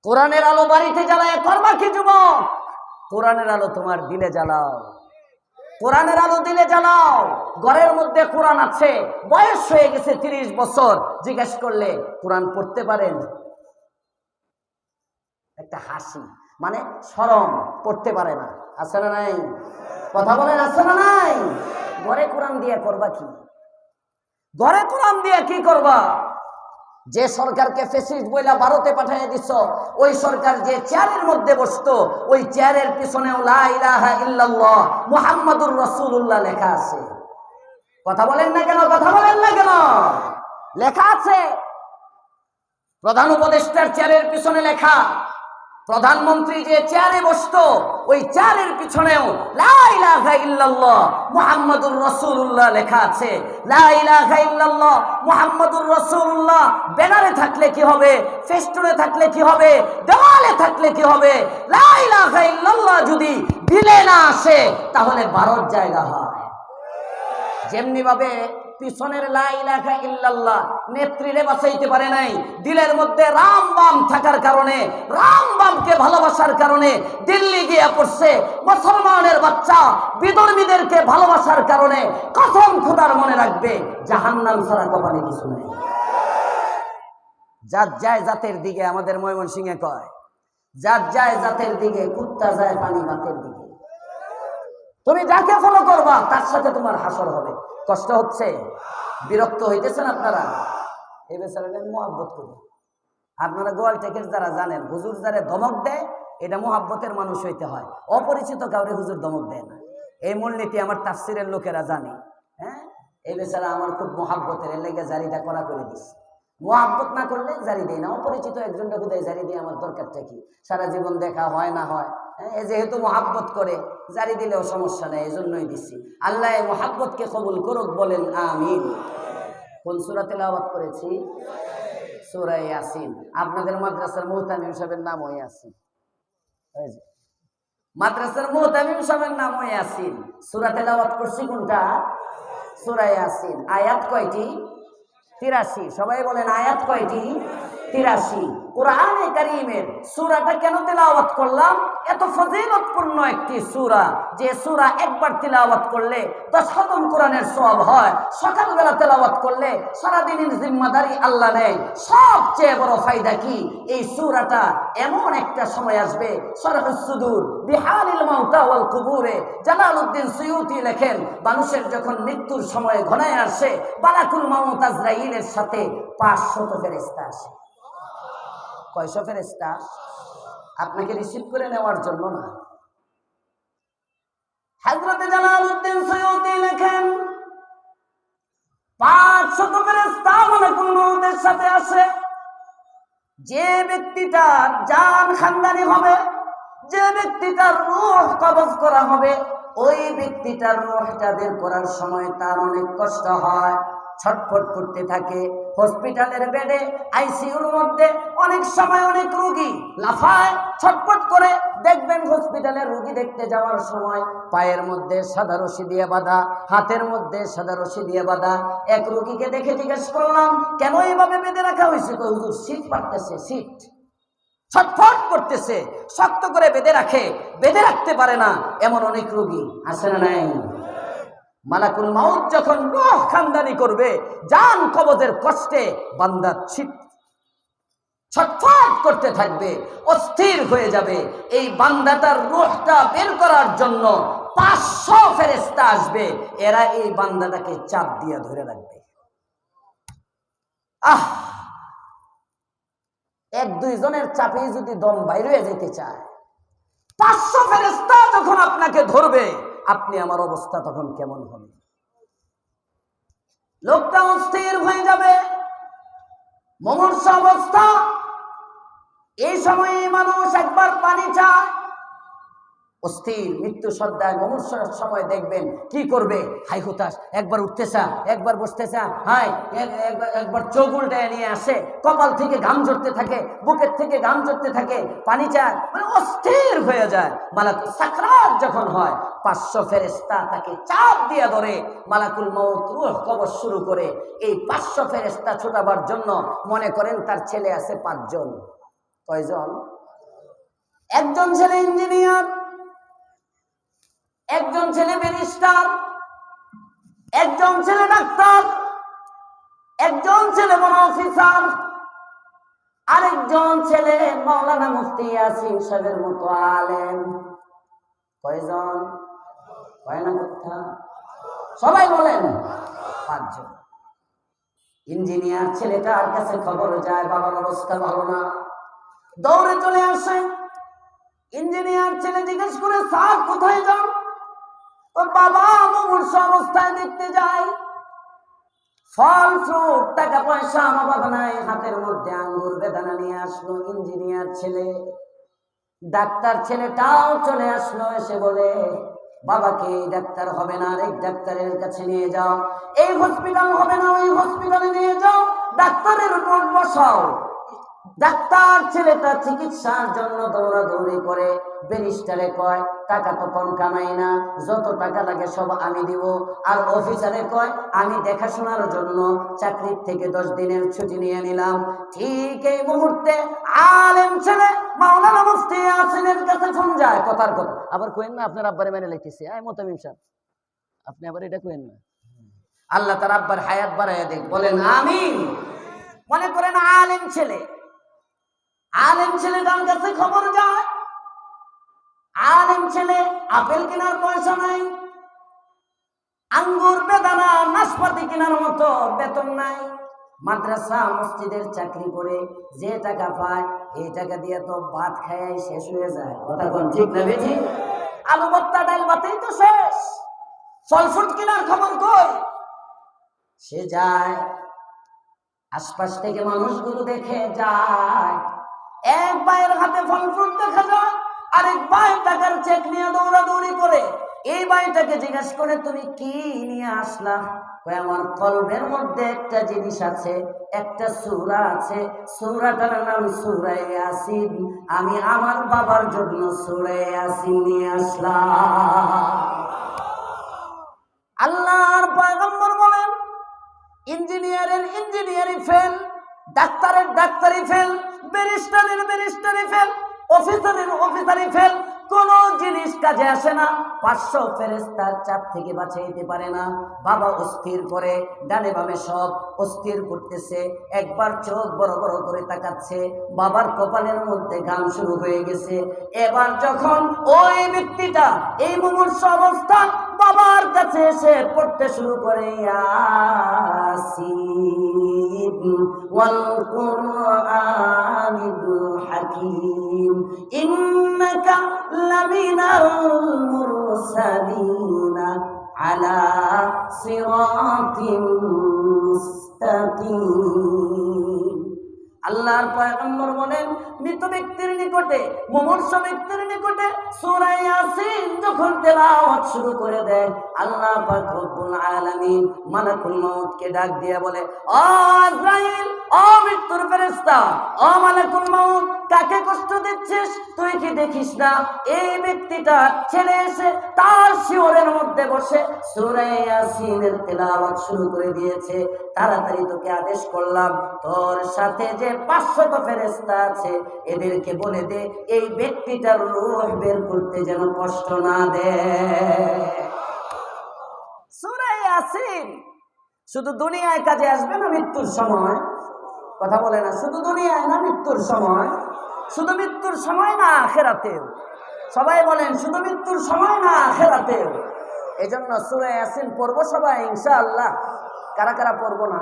কোরআনের আলো বাড়িতে জ্বালায় করবা কি যুবক? কোরআনের আলো তোমার দিলে জ্বালাও, কোরআনের আলো দিলে জ্বালাও। ঘরের মধ্যে কোরআন আছে, বয়স হয়ে গেছে 30 বছর, জিজ্ঞেস করলে কোরআন পড়তে পারেন? একটা হাসি, মানে শরম, পড়তে পারে না। আছে না নাই? কথা বলেন, আছে না নাই? ঘরে কোরআন দিয়ে করবা কি? ঘরে কোরআন দিয়ে কি করবা? যে সরকারকে ফ্যাসিস্ট বইলা ভারতে পাঠিয়ে দিছ, ওই সরকার যে চেয়ারের মধ্যে বসতো, ওই চেয়ারের পিছনেও লা ইলাহা ইল্লাল্লাহ মুহাম্মাদুর রাসূলুল্লাহ লেখা আছে। কথা বলেন না কেন? কথা বলেন না কেন? লেখা আছে। প্রধান উপদেষ্টার চেয়ারের পিছনে লেখা, প্রধানমন্ত্রী যে চেয়ারে বসতো ওই চেয়ারের পিছনেও লা ইলাহা ইল্লাল্লাহ মুহাম্মাদুর রাসূলুল্লাহ লেখা আছে। লা ইলাহা ইল্লাল্লাহ মুহাম্মাদুর রাসূলুল্লাহ ব্যানারে থাকলে কি হবে? ফেস্টুনে থাকলে কি হবে? দেওয়ালে থাকলে কি হবে? লা ইলাহা ইল্লাল্লাহ যদি দিলে না আসে তাহলে 12 জায়গা হয়। যেমনি ভাবে পিছনের লা ইলাহা ইল্লাল্লাহ নেত্রীরে বাঁচাইতে পারে নাই, দিলের মধ্যে রাম বাম থাকার কারণে, রাম বামকে ভালোবাসার কারণে দিল্লি গিয়ে পড়ছে। মুসলমানের বাচ্চা বিধর্মীদেরকে ভালোবাসার কারণে কসম খোদার মনে রাখবে, জাহান্নাম ছাড়া কপালে কিছু নেই। জাত যায় জাতের দিকে, আমাদের ময়মনসিংহে কয় জাত যায় জাতের দিকে, কুত্তা যায় পানি ভাতের দিকে। তুমি যাকে ফলো করবা তার সাথে তোমার হাসর হবে। কষ্ট হচ্ছে, বিরক্ত হইতেছেন আপনারা? এই বেচারা মোহাব্বত করি। আপনারা গোয়াল টেকের যারা জানেন, হুজুর যারা ধমক দেয় এটা মোহাব্বতের মানুষ হইতে হয়, অপরিচিত কাউরে হুজুর ধমক দেয় না। এই মূলনীতি আমার তাফসিরের লোকেরা জানে। হ্যাঁ, এই বেচারা আমার খুব মোহাব্বতের, এর লেগে জারিটা করা করে দিস। মোহাব্বত না করলে জারি দেয় না। অপরিচিত একজনটা কোথায় জারি দিয়ে আমার দরকারটা কি? সারা জীবন দেখা হয় না হয়, যেহেতু মোহাব্বত করে জারি দিলেও সমস্যা নেই, এই জন্যই দিচ্ছি। আল্লাহ এই মোহাব্বতকে কবুল করুক, বলেন আমিন। কোন সূরা তেলাওয়াত করেছি? সূরা ইয়াসিন। আপনাদের মাদ্রাসার মুহতামিম সাহেবের নাম ওই ইয়াসিন, মাদ্রাসার মুহতামিম সাহেবের নাম ওই ইয়াসিন। সূরা তেলাওয়াত করছি কোনটা? সূরা ইয়াসিন। আয়াত কয়টি? 83। সবাই বলেন আয়াত কয়টি? 83। কোরআনে কারীমের সূরাটা কেন তেলাওয়াত করলাম? এত ফজিলতপূর্ণ একটি সূরা, যে সূরা একবার তেলাওয়াত করলে 10 খতম কোরআনের সওয়াব হয়। সকালবেলা তেলাওয়াত করলে সারা দিনের জিম্মাদারি আল্লাহ নেয়। সবচেয়ে বড় ফায়দা কি? এই সূরাটা এমন একটা সময় আসবে, শরহুস সুদূর বিহালিল মাউতা ওয়াল কুবুরে জালালউদ্দিন সুয়ুতি লেখেন, মানুষের যখন মৃত্যুর সময় ঘনায় আসে, বালাকুল মাউত আজরাইলের সাথে 500 ফেরেশতা আসে। কয়শো ফেরেশতা? আপনাকে রিসিভ করে নেওয়ার জন্য না। হযরত জালালউদ্দিন সুয়ুতি লেখেন 500 ফেরেশতা মালাকুল মউতের সাথে আসে। যে ব্যক্তিটার জান খানদানি হবে, যে ব্যক্তিটার রূহ কবজ করা হবে, ওই ব্যক্তিটার রূহটা বের করার সময় তার অনেক কষ্ট হয়, ছটফট করতে থাকে। হসপিটালের বেডে আইসিইউর মধ্যে অনেক সময় অনেক রোগী লাফায়, ছটফট করে। দেখবেন হসপিটালের রোগী দেখতে যাওয়ার সময় পায়ের মধ্যে সাদা রশি দিয়ে বাঁধা, হাতের মধ্যে সাদা রশি দিয়ে বাঁধা। এক রোগীকে দেখে জিজ্ঞেস করলাম, কেন এইভাবে বেঁধে রাখা হয়েছে? কই হুজুর শীত পাড়তেছে, শীত। ছটফট করতেছে, শক্ত করে বেঁধে রাখে, বেঁধে রাখতে পারে না, এমন অনেক রোগী আছে না নাই? মালাকুল মাউত যখন রূহ খানদানি করবে, জান কবজের কষ্টে বান্দা ছটফট করতে থাকবে, অস্থির হয়ে যাবে। এই বান্দাটার রূহটা বের করার জন্য 500 ফেরেশতা আসবে, এরা এই বান্দাটাকে চাপ দিয়ে ধরে রাখবে। আহ, 1-2 জনের চাপে যদি দম বাইরে হয়ে যেতে চায়, 500 ফেরেশতা যখন আপনাকে ধরবে, আপনি আমার অবস্থা তখন কেমন হবে? লোকটা অস্থির হয়ে যাবে, মুমূর্ষ অবস্থা। এই সময়ে মানুষ একবার পানি চায়, অস্থির মৃত্যু সজ্জায় মুমূর্ষর সময় দেখবেন কি করবে, হাই হতাশ, একবার উঠতেছা, একবার বসতেছা, হাই একবার চোখ উল্টায় নিয়ে আসে, কপাল থেকে ঘাম ঝরতে থাকে, বুকের থেকে ঘাম ঝরতে থাকে, পানি চায়, মানে অস্থির হয়ে যায়। মালাকুল সাকরাত যখন হয়, 500 ফেরেশতা তাকে চাপ দিয়ে ধরে, মালাকুল মউত রূহ কবজ শুরু করে। এই 500 ফেরেশতা ছোটাবার জন্য মনে করেন তার ছেলে আছে 5 জন। কয়জন? একজন ছেলে ইঞ্জিনিয়ার, একজন ছেলে ব্যারিস্টার, একজন ছেলে ডাক্তার, একজন ছেলে বড় অফিসার, আরেকজন ছেলে মাওলানা মুফতি ইয়াসিন সাহেবের মতো আলেম। কয়জন? কয় না কথা? সবাই বলেন 5 জন। ইঞ্জিনিয়ার ছেলেটার কাছে খবর যায় বাবার অবস্থা ভালো না, দৌড়ে চলে আসে। ইঞ্জিনিয়ার ছেলে জিজ্ঞেস করে, স্যার কোথায় যান? ওর বাবা মুমূর্ষ অবস্থায় দেখতে যায়। ফল ফ্রুট টাকা পয়সা অভাব নাই, হাতের মধ্যে আঙ্গুর বেদানা নিয়ে আসলো ইঞ্জিনিয়ার ছেলে। ডাক্তার ছেলেটাও চলে আসলো, এসে বলে, বাবাকে ডাক্তার হবে না, আরেক ডাক্তারের কাছে নিয়ে যাও, এই হসপিটাল হবে না, ওই হসপিটালে নিয়ে যাও, ডাক্তারের উপর বসাও। ডাক্তার ছেলেটা চিকিৎসার জন্য দৌড়াদৌড়ি করে। ব্যারিস্টারে কয়, টাকা তো কম কামাই না, যত টাকা লাগে সব আমি দিব। আর অফিসারে কয়, আমি দেখাশোনার জন্য চাকরির থেকে 10 দিনের ছুটি নিয়ে নিলাম। ঠিক এই মুহূর্তে আলেম ছেলে মাওলানা মুফতি ইয়াসিনের কাছে ফোন যায়। কথার কথা আবার কইেন না, আপনার আব্বারে মেনে লিখতেছি, আয় মোতামিম সাহেব, আপনি আবার এটা কইেন না। আল্লাহ তার আব্বার হায়াত বাড়াইয়া দেখ, বলেন আমিন। মনে করেন আলেম ছেলে, আলেম ছেলে তার কাছে খবর যায়। আলেম ছেলে আপেল কেনার পয়সা নাই, আঙ্গুর বেদানা নাশপাতি কেনার মতো বেতন নাই, মাদ্রাসা মসজিদের চাকরি করে যে টাকা পায় এই টাকা দিয়ে তো ভাত খায় শেষ হয়ে যায়। কথা কোন ঠিক না বেজি? আলু ভর্তা ডাল ভাতেই তো শেষ, ফলফ্রুট কেনার খবর কই? সে যায়, আশপাশ থেকে মানুষগুলো দেখে যায়, এক ভাইয়ের হাতে ফল ফ্রুট দেখা যায়, আরেক ভাই টাকার চেক নিয়ে দৌড়াদৌড়ি করে। এই ভাইটাকে জিজ্ঞাসা করে, তুমি কি নিয়ে আসলা? আমার কলবের মধ্যে একটা জিনিস আছে, একটা সূরা আছে, সূরাটার নাম সূরা ইয়াসিন, আমি আমার বাবার জন্য সূরা ইয়াসিন নিয়ে আসলাম। আল্লাহর পয়গম্বর বলেন, ইঞ্জিনিয়ারের ইঞ্জিনিয়ারি ফেল, ডাক্তারের ডাক্তারি ফেল, ব্যারিস্টারের ব্যারিস্টারি ফেল, অফিসারের অফিসারি ফেল, কোন জিনিস কাজে আসে না। 500 ফেরেশতার চাপ থেকে বাঁচাইতে পারে না। বাবা অস্থির করে, ডানে বামে সব অস্থির করতেছে, একবার চোখ বড় বড় করে তাকাচ্ছে, বাবার কপালের মধ্যে ঘাম শুরু হয়ে গেছে। এবার যখন ওই ব্যক্তিটা এই মুমূর্ষ অবস্থা বাবার কাছে এসে পড়তে শুরু করে, ইয়াসিন ওয়াল কুরআনিল হাকীম ইন্নাকা লামিনাল মুরসালিনা আলা সিরাতিন মুস্তাকিম। আল্লাহর পয়গম্বর বলেন, মৃত ব্যক্তির নিকটে, মুমূর্ষ ব্যক্তির নিকটে সূরা ইয়াসিন যখন তেলাওয়াত শুরু করে দেয়, আল্লাহ পাক রব্বুল আলামিন মালাকুল মউতকে ডাক দিয়ে বলে, ও আজরাইল, ও মৃত্যুর ফেরেশতা, ও মালাকুল মউত, কাকে কষ্ট দিচ্ছিস? তুই কি দেখিস না এই ব্যক্তিটা ছেলে এসে তার শিওরের মধ্যে বসে সূরা ইয়াসিনের তেলাওয়াত শুরু করে দিয়েছে? তাড়াতাড়ি তোকে আদেশ করলাম, তোর সাথে যে 500 ফেরেশতা আছে এদেরকে বলে দে এই ব্যক্তিটার রূহ বের করতে যেন কষ্ট না দেয়। সূরা ইয়াসিন শুধু দুনিয়ায় কাজে আসবে না মৃত্যুর সময়? কথা বলে না, শুধু দুনিয়ায় না, মৃত্যুর সময়। শুধু মৃত্যুর সময় না, আখিরাতেও। সবাই বলেন শুধু মৃত্যুর সময় না, আখিরাতেও। এই জন্য সূরা ইয়াসিন পড়বো সবাই ইনশাআল্লাহ। কারা কারা পড়বো না?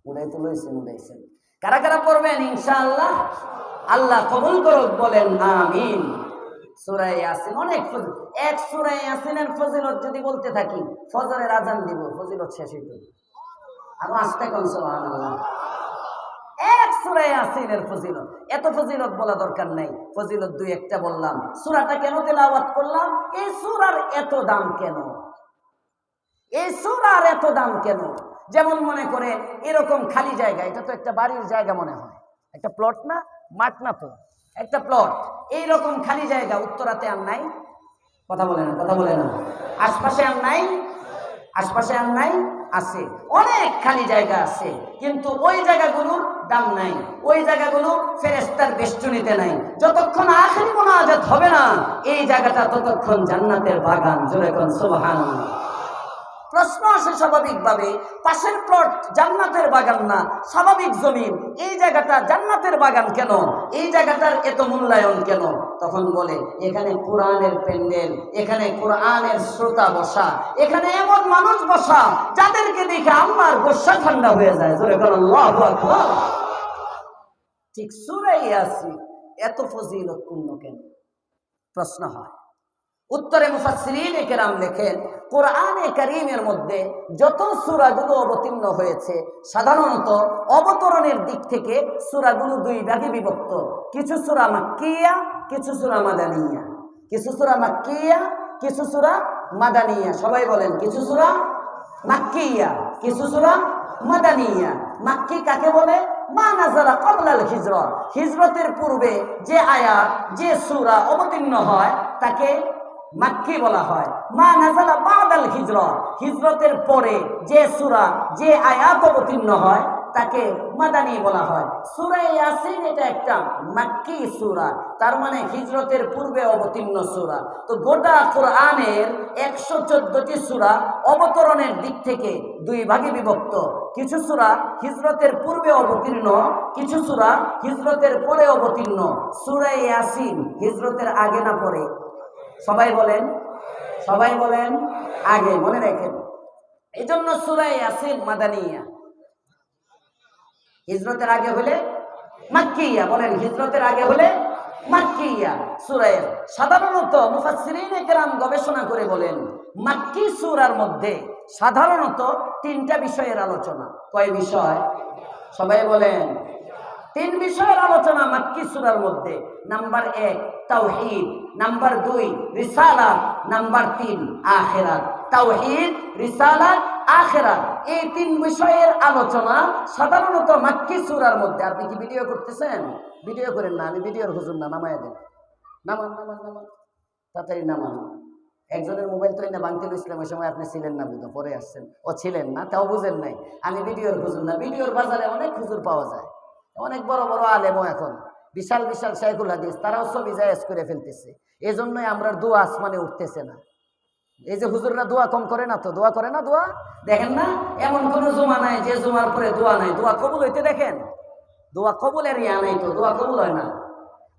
উড়াইছেন। কারা কারা পড়বেন ইনশাআল্লাহ? আল্লাহ কবুল করুক, বলেন আমিন। সূরা ইয়াসিন অনেক ফজিলত। এক সূরা ইয়াসিনের ফজিলত যদি বলতে থাকি, ফজরের আজান দিব, ফজিলত শেষ হইতো। আর আস্তে কোন সুবহানাল্লাহ। এক সূরা ইয়াসিনের ফজিলত, এত ফজিলত বলা দরকার নাই, ফজিলত দুই একটা বললাম। সূরাটা কেন তেলাওয়াত করলাম? এই সূরার এত দাম কেন? এই সূরার এত দাম কেন? যেমন মনে করে এরকম খালি জায়গা, এটা তো একটা বাড়ির জায়গা মনে হয়, একটা প্লট না, মাঠ না তো, একটা প্লট। এইরকম খালি জায়গা উত্তরাতে আর নাই। কথা বলে না। আশপাশে আর নাই, আশপাশে আর নাই, আছে অনেক খালি জায়গা আছে, কিন্তু ওই জায়গাগুলোর দাম নাই, ওই জায়গাগুলো ফেরেশতার বেষ্টনীতে নাই। যতক্ষণ আখির মুনাজাত হবে না এই জায়গাটা, ততক্ষণ জান্নাতের বাগান। জোরে কোন সুবহানাল্লাহ। প্রশ্ন আসে স্বাভাবিকভাবে, পাশের প্লট জান্নাতের বাগান না, স্বাভাবিক জমিন, এই জায়গাটা জান্নাতের বাগান কেন? এই জায়গাটার এত মূল্যায়ন কেন? তখন বলে এখানে কোরআনের প্যান্ডেল, এখানে কোরআনের শ্রোতা বসা, এখানে এমন মানুষ বসা যাদেরকে দেখে আল্লাহর গোসা ঠান্ডা হয়ে যায়। জোরে বলেন আল্লাহু আকবার। ঠিক সূরা ইয়াসিন এত ফজিলতপূর্ণ কেন? প্রশ্ন হয়। উত্তরে মুফাসসিরিনে কেরাম লেখেন, কোরআনে কারীমের মধ্যে যত সূরাগুলো অবতীর্ণ হয়েছে, সাধারণত অবতরণের দিক থেকে সূরাগুলো দুই ভাগে বিভক্ত। কিছু সূরা মাক্কিয়া, কিছু সূরা মাদানিয়া। কিছু সূরা মাক্কিয়া, কিছু সূরা মাদানিয়া। সবাই বলেন, কিছু সূরা মাক্কিয়া, কিছু সূরা মাদানিয়া। মাক্কি কাকে বলে? মা নাযালা ক্বাবলাল হিজরত, হিজরতের পূর্বে যে আয়াত, যে সূরা অবতীর্ণ হয় তাকে মাক্কি বলা হয়। মা নাযালা বাদাল হিজরত, হিজরতের পরে যে সূরা, যে আয়াত অবতীর্ণ হয় তাকে মাদানী বলা হয়। সূরা ইয়াসিন এটা একটা মাক্কি সূরা, তার মানে হিজরতের পূর্বে অবতীর্ণ সূরা। তো গোটা কোরআনের 114টি সূরা অবতরণের দিক থেকে দুই ভাগে বিভক্ত। কিছু সূরা হিজরতের পূর্বে অবতীর্ণ, কিছু সূরা হিজরতের পরে অবতীর্ণ। সূরা ইয়াসিন হিজরতের আগে না পরে? সবাই বলেন আগে। মনে রাখেন, এই জন্য সূরা ইয়াসিন মাদানিয়া। হিজরতের আগে হলে মাক্কিয়া। বলেন, হিজরতের আগে হলে মাক্কিয়া। সূরা সাধারণত মুফাসসিরিনে কেরাম গবেষণা করে বলেন, মাক্কি সূরার মধ্যে সাধারণত তিনটা বিষয়ের আলোচনা। কয় বিষয়? সবাই বলেন, তিন বিষয়ের আলোচনা মাক্কি সূরার মধ্যে। নাম্বার 1 তাওহীদ, নাম্বার 2 রিসালাত, নাম্বার 3 আখিরাত। তাওহীদ, রিসালাত, আখিরাত, এই তিন বিষয়ের আলোচনা সাধারণত মাক্কি সূরার মধ্যে। আপনি কি ভিডিও করতেছেন? ভিডিও করেন না, আমি ভিডিওর হুজুর না, নামায় দেন। নামান, তাড়াতাড়ি নামান। একজনের মোবাইল তো না ভাঙতে গেছিলাম, ওই সময় আপনি ছিলেন না, বুঝো পরে আসছেন। ও ছিলেন না, তাও বুঝেন নাই। আমি ভিডিওর হুজুর না। ভিডিওর বাজারে অনেক হুজুর পাওয়া যায়, অনেক বড় বড় আলেমও এখন, বিশাল বিশাল শাইখুল হাদিস, তারাও ছবি জায়েজ করে ফেলতেছে। এই জন্যই আমরা দোয়া আসমানে উঠতেছে না। এই যে হুজুররা দোয়া কম করে না, তো দোয়া করে না, দোয়া দেখেন না, এমন কোন জুমা নাই যে জুমার পরে দোয়া নাই। দোয়া কবুল হইতে দেখেন, দোয়া কবুলের ইয়া নাই, তো দোয়া কবুল হয় না।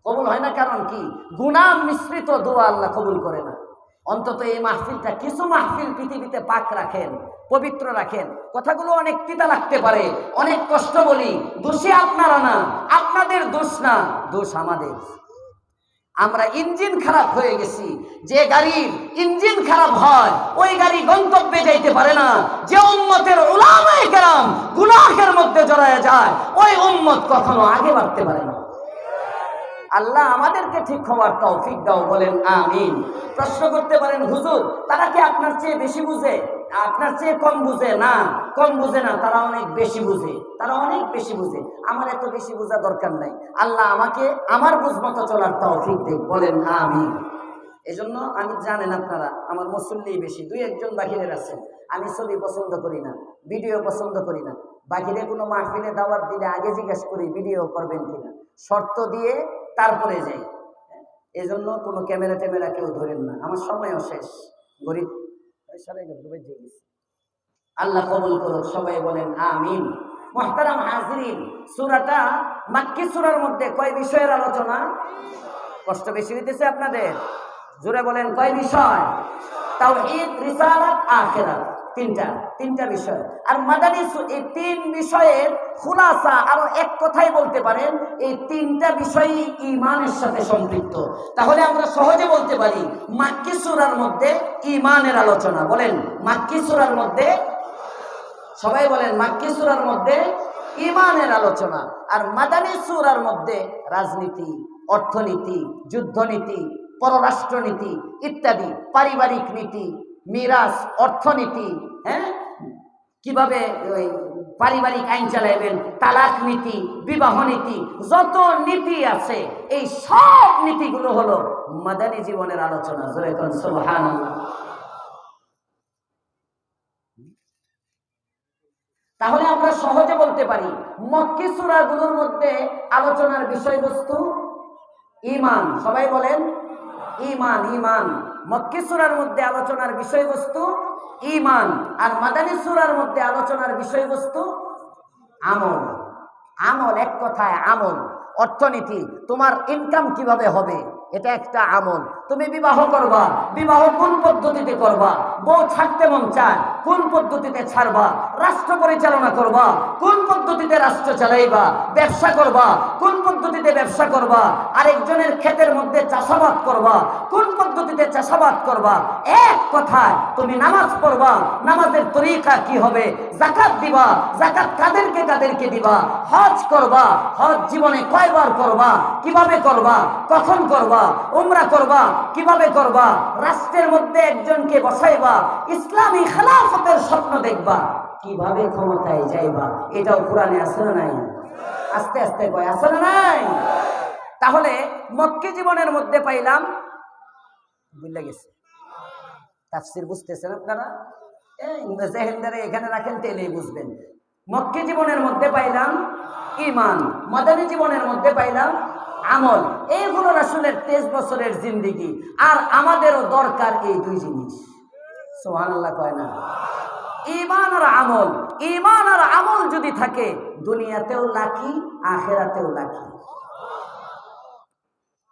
কবুল হয় না কারণ কি? গুনাহ মিশ্রিত দোয়া আল্লাহ কবুল করে না। অন্তত এই মাহফিলটা, কিছু মাহফিল পৃথিবীতে পাক রাখেন, পবিত্র রাখেন। কথাগুলো অনেক তিতা লাগতে পারে, অনেক কষ্ট বলি, দোষী আপনারা না, আপনাদের দোষ না, দোষ আমাদের। আমরা ইঞ্জিন খারাপ হয়ে গেছি। যে গাড়ির ইঞ্জিন খারাপ হয় ওই গাড়ি গন্তব্যে যাইতে পারে না। যে উম্মতের উলামায়ে কেরাম গুনাহের মধ্যে জড়ায় যায়, ওই উম্মত কখনো আগে বাড়তে পারে না। আল্লাহ আমাদেরকে ঠিক হওয়ার তৌফিক দাও, বলেন আমিন। প্রশ্ন করতে পারেন, হুজুর তারা কি আপনার চেয়ে বেশি বুঝে, আপনার চেয়ে কম বুঝে? না, কম বুঝে না, তারা অনেক বেশি বুঝে, তারা অনেক বেশি বুঝে। আমার এত বেশি বোঝা দরকার নাই। আল্লাহ আমাকে আমার বুঝ মতো চলার তৌফিক দেন, বলেন আমিন। এজন্য আমি, জানেন আপনারা, আমার মুসল্লি বেশি, 2-1 বাহিরের আছেন। আমি ছবি পছন্দ করি না, ভিডিও পছন্দ করি না। বাহিরে কোনো মাহফিলে দাওয়াত দিলে আগে জিজ্ঞেস করি ভিডিও করবেন কিনা, শর্ত দিয়ে তারপরে যাই। এজন্য কোনো ক্যামেরা ট্যামেরা কেউ ধরেন না। আমার সময়ও শেষ, গরিব আল্লাহ কবুল করুক, সবাই বলেন আমিন। মুহতারাম হাজিরিন, সূরাটা মাক্কি সূরার মধ্যে কয় বিষয়ের আলোচনা? কষ্ট বেশি হইতেছে আপনাদের? জোরে বলেন কয় বিষয়? তাওহীদ, রিসালাত, আখিরাত, তিনটা বিষয়। আর মাদানী এই তিন বিষয়ের খুলাসা আরো এক কথাই বলতে পারেন, এই তিনটা বিষয়ই ঈমানের সাথে সম্পৃক্ত। তাহলে আমরা সহজে বলতে পারি মাক্কি সূরার মধ্যে ঈমানের আলোচনা। বলেন মাক্কি সূরার মধ্যে, সবাই বলেন মাক্কি সূরার মধ্যে ঈমানের আলোচনা। আর মাদানী সূরার মধ্যে রাজনীতি, অর্থনীতি, যুদ্ধনীতি, পররাষ্ট্রনীতি ইত্যাদি, পারিবারিক নীতি, মিরাস, অর্থনীতি, হ্যাঁ, কিভাবে পারিবারিক আইন চালাইবেন, তালাক নীতি, বিবাহ নীতি, যত নীতি আছে এই সব নীতিগুলো হলো মাদানী জীবনের আলোচনা। জোরে কোন সুবহানাল্লাহ। তাহলে আমরা সহজে বলতে পারি মক্কি সূরাগুলোর মধ্যে আলোচনার বিষয়বস্তু ঈমান। সবাই বলেন ঈমান। ঈমান মক্কি সূরার মধ্যে আলোচনার বিষয়বস্তু ঈমান, আর মাদানী সূরার মধ্যে আলোচনার বিষয়বস্তু আমল। আমল, এক কথায় আমল। অর্থনীতি, তোমার ইনকাম কিভাবে হবে, এটা একটা আমল। তুমি বিবাহ করবা, বিবাহ কোন পদ্ধতিতে করবা, বউ ছাড়তে মন চায় কোন পদ্ধতিতে ছাড়বা, রাষ্ট্র পরিচালনা করবা কোন পদ্ধতিতে রাষ্ট্র চালাইবা, ব্যবসা করবা কোন পদ্ধতিতে ব্যবসা করবা, আরেকজনের ক্ষেতের মধ্যে চাষাবাদ করবা কোন পদ্ধতিতে চাষাবাদ করবা। এক কথায় তুমি নামাজ পড়বা, নামাজের তরিকা কি হবে, যাকাত দিবা, যাকাত কাদেরকে দিবা, হজ করবা, হজ জীবনে কয়বার করবা, কিভাবে করবা, কখন করবা, উমরা করবা কিভাবে করবা, রাষ্ট্রের মধ্যে একজনকে বসাইবা, ইসলামী খেলাফতের স্বপ্ন দেখবা, কিভাবে ক্ষমতায় যাইবা। এটাও কোরআনে আছে না নাই? আস্তে আস্তে কয় আছে না নাই? তাহলে মক্কি জীবনের মধ্যে পাইলাম, বুঝলে গেছে তাফসীর বুঝতেছেন আপনারা? জেহেনদারে এখানে রাখেন তেলেই বুঝবেন। মক্কি জীবনের মধ্যে পাইলাম ঈমান, মাদানী জীবনের মধ্যে পাইলাম আমল। এইগুলো রাসূলের 23 বছরের জিন্দেগি, আর আমাদেরও দরকার এই দুই জিনিস। সুবহানাল্লাহ কয় না? ঈমান আর আমল। ঈমান আর আমল যদি থাকে দুনিয়াতেও লাকি, আখিরাতেও লাকি।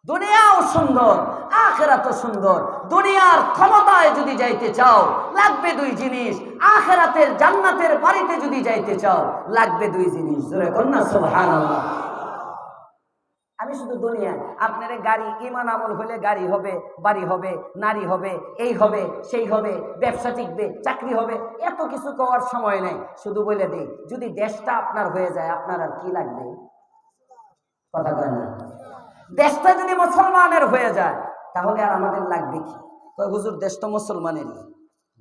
দুনিয়াও সুন্দর, আখিরাতও সুন্দর। দুনিয়ার ক্ষমতায় যদি যাইতে চাও লাগবে দুই জিনিস, আখিরাতের জান্নাতের বাড়িতে যদি যাইতে চাও লাগবে দুই জিনিস। জোরে কন্যা সুবহানাল্লাহ। আমি শুধু দুনিয়া, আপনার গাড়ি, ঈমান আমল হলে গাড়ি হবে, বাড়ি হবে, নারী হবে, এই হবে, সেই হবে, ব্যবসা টিকবে, চাকরি হবে, এত কিছু করার সময় নেই। শুধু বলে দিই, যদি দেশটা আপনার হয়ে যায় আপনার আর কি লাগবে? কথা কয় না? দেশটা যদি মুসলমানের হয়ে যায় তাহলে আর আমাদের লাগবে কি? হুজুর দেশ তো মুসলমানেরই।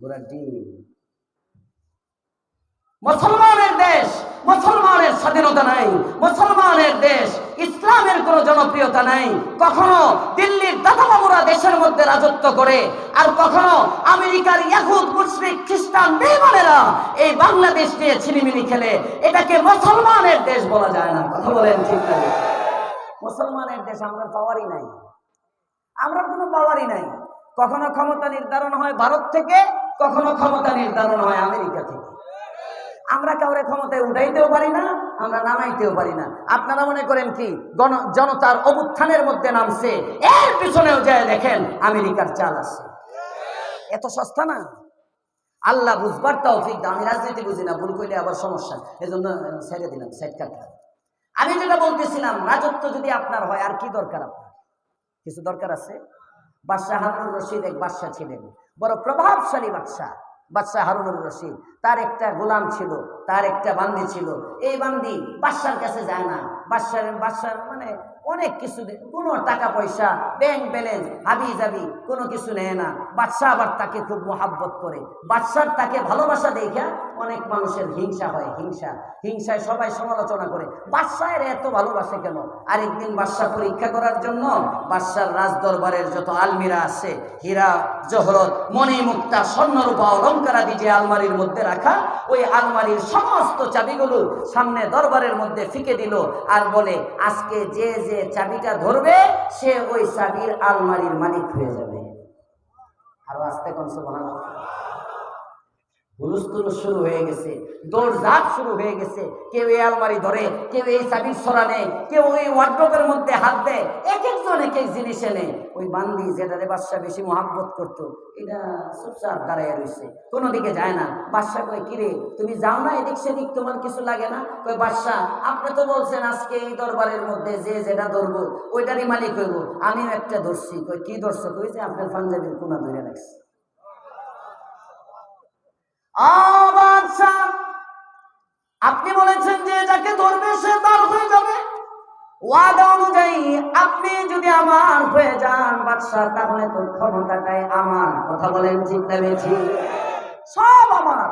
ঘোড়ার ডিম। মুসলমানের দেশ, মুসলমানের স্বাধীনতা নাই, মুসলমানের দেশ, ইসলামের কোনো জনপ্রিয়তা নাই। কখনো দিল্লির দাদাবাবুরা দেশের মধ্যে রাজত্ব করে, আর কখনো আমেরিকার ইয়াহুদ, মুশরিক, খ্রিস্টান বেঈমানেরা এই বাংলাদেশ নিয়ে ছিনিমিনি খেলে। এটাকে মুসলমানের দেশ বলা যায় না। কথা বলেন ঠিক না? মুসলমানের দেশ আমরা পাওয়ারই নাই, আমরা কোনো পাওয়ারই নাই। কখনো ক্ষমতা নির্ধারণ হয় ভারত থেকে, কখনো ক্ষমতা নির্ধারণ হয় আমেরিকা থেকে। আমরা কাউরে ক্ষমতায় উঠাইতেও পারি না, আমরা নামাইতেও পারি না। আপনারা মনে করেন কি জনতার অভ্যুত্থানের মধ্যে নামছে, এর পিছনেও যায় দেখেন আমেরিকার চাল আছে। এত সস্তা না। আল্লাহ বুঝবার তৌফিক দাও। আমি রাজনীতি বুঝি না, ভুল করলে আবার সমস্যা, এজন্য ছেড়ে দিলাম, সাইড কাটলাম। আমি যেটা বলতেছিলাম, রাজত্ব যদি আপনার হয় আর কি দরকার? আপনার কিছু দরকার আছে? বাদশাহ হারুনুর রশিদ এক বাদশাহ ছিলেন, বড় প্রভাবশালী বাদশাহ। বাদশাহ হারুনুর রশিদ, তার একটা গোলাম ছিল, তার একটা বান্দি ছিল। এই বান্দি বাদশার কাছে যায় না। বাদশার মানে অনেক কিছু, কোনো টাকা পয়সা, ব্যাংক ব্যালেন্স, হাবি জাবি কোনো কিছু নেয় না। বাদশাহ আবার তাকে খুব মহাব্বত করে। বাদশার তাকে ভালোবাসা দেখা অনেক মানুষের হিংসা হয়। হিংসায় সবাই সমালোচনা করে, বাদশাহের এত ভালোবাসে কেন? আরেকদিন বাদশাহ পরীক্ষা করার জন্য বাদশার রাজ দরবারের যত আলমিরা আছে, হীরা জহরত, মণি মুক্তা, স্বর্ণরূপা অলঙ্কারাদি যে আলমারির মধ্যে রাখা, ওই আলমারির সমস্ত চাবিগুলো সামনে দরবারের মধ্যে ফিকে দিল, আর বলে আজকে যে যে চাবিটা ধরবে সে ওই চাবির আলমারির মালিক হয়ে যাবে। আরো আস্তে কোন সুবহানাল্লাহ। হুলস্থুল শুরু হয়ে গেছে, দৌড়ঝাঁপ শুরু হয়ে গেছে। কেউ এই আলমারি ধরে, কেউ এই চাবির সরা নেয়, কেউ ওই ওয়ার্ড্রোবের মধ্যে হাত দেয়, এক একজন এক এক জিনিস এনে ওই বান্দি যেটারে বাদশা বেশি মহাব্বত করতো এটা চুপচাপ দাঁড়াইয়া রয়েছে, কোনো দিকে যায় না। বাদশা কয়, কিরে তুমি যাও না এদিক সেদিক, তোমার কিছু লাগে না? কয়, বাদশা আপনি তো বলছেন আজকে এই দরবারের মধ্যে যে যেটা ধরবো ওইটারই মালিক হইব, আমিও একটা ধরছি। কয়, কি ধরছো? কই যে আপনার পাঞ্জাবির কোনা ধরে রাখছে। আপনি বলেছেন যে যাকে ধরবে সে তার হয়ে যাবে, ওয়াদা অনুযায়ী আপনি যদি আমার হয়ে যান বাদশাহ, তাহলে তো ক্ষমতাটাই আমার। কথা বলেন ঠিক না বেশি? সব আমার।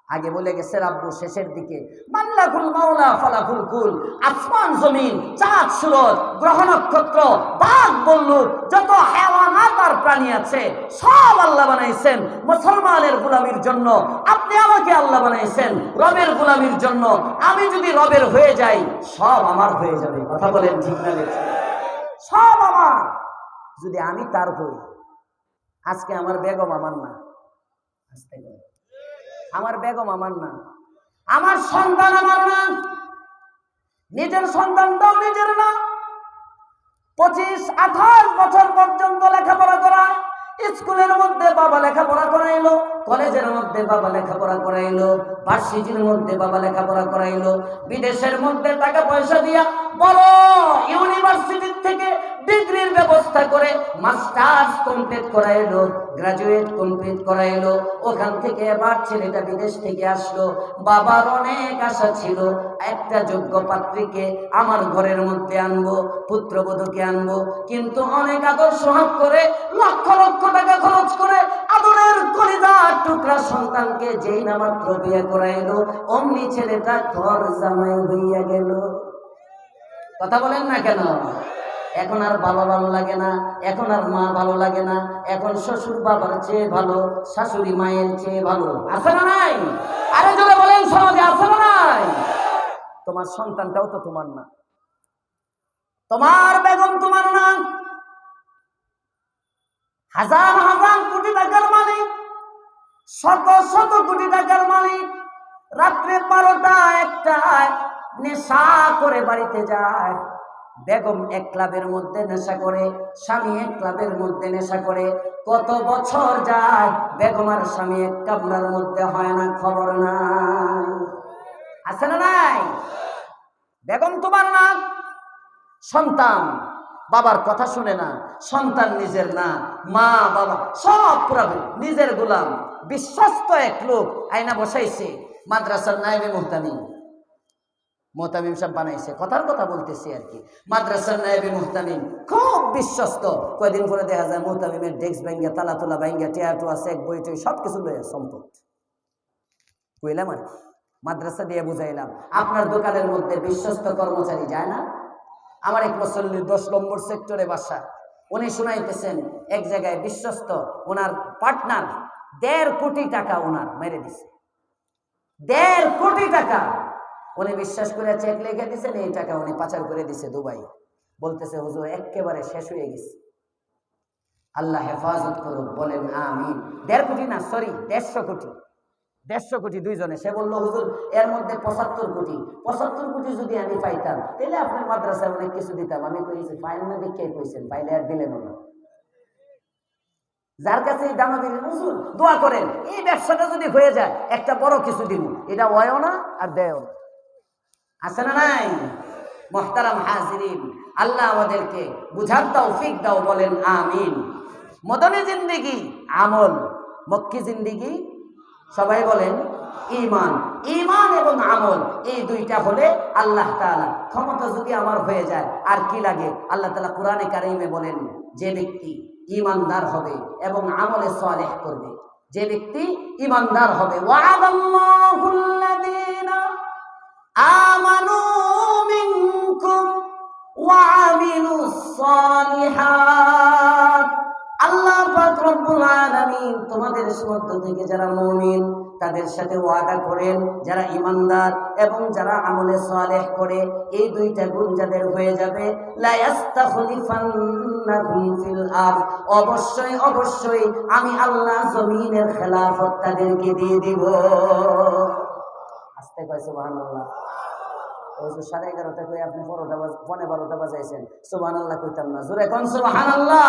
আগে বলে গেছে রাব্বু শেষের দিকে, মাল্লাকুল মাওলা ফালাকুল কুল, আসমান জমিন, চাঁদ সূরজ, গ্রহ নক্ষত্র, বাঘ বল্লুক, যত হায়াওয়ানাত আর প্রাণী আছে সব আল্লাহ বানাইছেন মুসলমানের গোলামির জন্য। আপনি আমাকে আল্লাহ বানাইছেন রবের গোলামির জন্য। আমি যদি রবের হয়ে যাই সব আমার হয়ে যাবে। কথা বলেন ঠিক না বেশি? সব আমার যদি আমি তার হই। আজকে আমার বেগম আমার না, আস্তে করে, আমার বেগম আমার না, আমার সন্তান আমার না, নিজের সন্তানটাও নিজের না। 25-28 বছর পর্যন্ত লেখাপড়া করা, স্কুলের মধ্যে বাবা লেখাপড়া করাইলো, কলেজের মধ্যে বাবা লেখাপড়া করাইলো, ভার্সিটির মধ্যে বাবা লেখাপড়া করাইলো, বিদেশের মধ্যে টাকা পয়সা দিয়া বড় ইউনিভার্সিটির থেকে ডিগ্রির ব্যবস্থা করে মাস্টার্স কমপ্লিট করাইলো, গ্রাজুয়েট কমপ্লিট করাইলো। ওখান থেকে এবার ছেলেটা বিদেশ থেকে আসলো। বাবার অনেক আশা ছিল একটা যোগ্য পাত্রীকে আমার ঘরের মধ্যে আনবো, পুত্রবধূকে আনবো, কিন্তু অনেক আদর সোহাগ করে লক্ষ লক্ষ টাকা খরচ করে আদরের কলিজার টুকরা সন্তানকে যেই না মাত্র বিয়ে করাইলো, অমনি ছেলেটা ঘর জামাই হইয়া গেল। কথা বলেন না কেন? এখন আর বাবা ভালো লাগে না, এখন আর মা ভালো লাগে না, এখন শ্বশুর বাবার চেয়ে ভালো, শাশুড়ি মায়ের চেয়ে ভালো। আছে না নাই? আরে জোরে বলেন সমাজে আছে না নাই? তোমার সন্তানটাও তো তোমার না, তোমার বেগম তোমার না। হাজার হাজার কোটি টাকার মালিক, শত শত কোটি টাকার মালিক, রাত্রে 12টা-1টায় নেশা করে বাড়িতে যায়। বেগম এক ক্লাবের মধ্যে নেশা করে, স্বামী এক ক্লাবের মধ্যে নেশা করে। কত বছর যায় বেগম আর স্বামী এক কামরার মধ্যে হয় না, খবর নাই। আছে না নাই? বেগম তোমার না, সন্তান বাবার কথা শুনে না, সন্তান নিজের না, মা বাবা সব পুরা নিজের গোলাম। বিশ্বস্ত এক লোক আয়না বসাইছে, মাদ্রাসার নায়েবে মুহতামিম, মোহতামিম সাহেব বানাইছে, কথার কথা বলতেছি আর কি। মাদ্রাসার নায়েবে মুহতামিম খুব বিশ্বস্ত। কয়েকদিন পরে দেখা যায় মোহতামিমের ডেস্ক ব্যাঙ্গা, তালা তোলা ব্যাঙ্গা, টিয়াটু আছে, এক বই টই সব কিছু লয়ে সম্পদ কইলাম আর কি। মাদ্রাসা দিয়ে বুঝাইলাম আপনার দোকানের মধ্যে বিশ্বস্ত কর্মচারী যায় না? আমার এক মুসল্লির 10 নম্বর সেক্টরে বাসা, উনি শুনাইতেছেন এক জায়গায় বিশ্বস্ত ওনার পার্টনার 1.5 কোটি টাকা ওনার মেরে দিছে। 1.5 কোটি টাকা উনি বিশ্বাস করে চেক লিখে দিছেন, এই টাকা উনি পাচার করে দিছে দুবাই। বলতেছে হুজুর একেবারে শেষ হয়ে গেছে, আল্লাহ হেফাজত করুক, বলেন আমিন। 1.5 কোটি না, সরি 150 কোটি, 150 কোটি দুইজনে। সে বললো হুজুর এর মধ্যে 75 কোটি, 75 কোটি যদি আমি পাইতাম তাহলে আপনার মাদ্রাসায় অনেক কিছু দিতাম। আমি কইছি ফাইল না দেখে কইছেন, পাইলে আর দিলেন না। যার কাছে দানা দিলেন হুজুর দোয়া করেন এই ব্যবসাটা যদি হয়ে যায় একটা বড় কিছু দিব, এটা হয়ও না আর দেয়ও না। আছে না নাই? মুহতারাম হাজিরিন, আল্লাহ আমাদেরকে বুঝার তৌফিক দাও, বলেন আমিন। মদনী জিন্দেগি আমল, মক্কি জিন্দেগি সবাই বলেন ঈমান। ঈমান এবং আমল এই দুইটা হলে আল্লাহ তাআলা ক্ষমতা যদি আমার হয়ে যায় আর কি লাগে। আল্লাহ তাআলা কোরআনে কারিমে বলেন যে ব্যক্তি ঈমানদার হবে এবং আমলে সালেহ করবে, যে ব্যক্তি ঈমানদার হবে, ওয়া'আদাল্লাহুল্লাযীনা আমানু মিনকুম ওয়া আমিলুস সালিহাত। আল্লাহ পাক রব্বুল আলামিন তোমাদের মধ্য থেকে যারা মুমিন তাদের সাথে ওয়াদা করেন, যারা ঈমানদার এবং যারা আমলে সালেহ করে, এই দুইটা গুণ যাদের হয়ে যাবে, লা ইস্তাখলিফান্নাহুম ফিল আরদ, অবশ্যই অবশ্যই আমি আল্লাহ জমিনের খেলাফত তাদেরকে দিয়ে দিব। আস্তে কয় সুবহানাল্লাহ। ওই যে 11:30 কই আপনি 12টা বাজাইছেন, সুবহানাল্লাহ কইতাম না, জোরে কোন সুবহানাল্লাহ।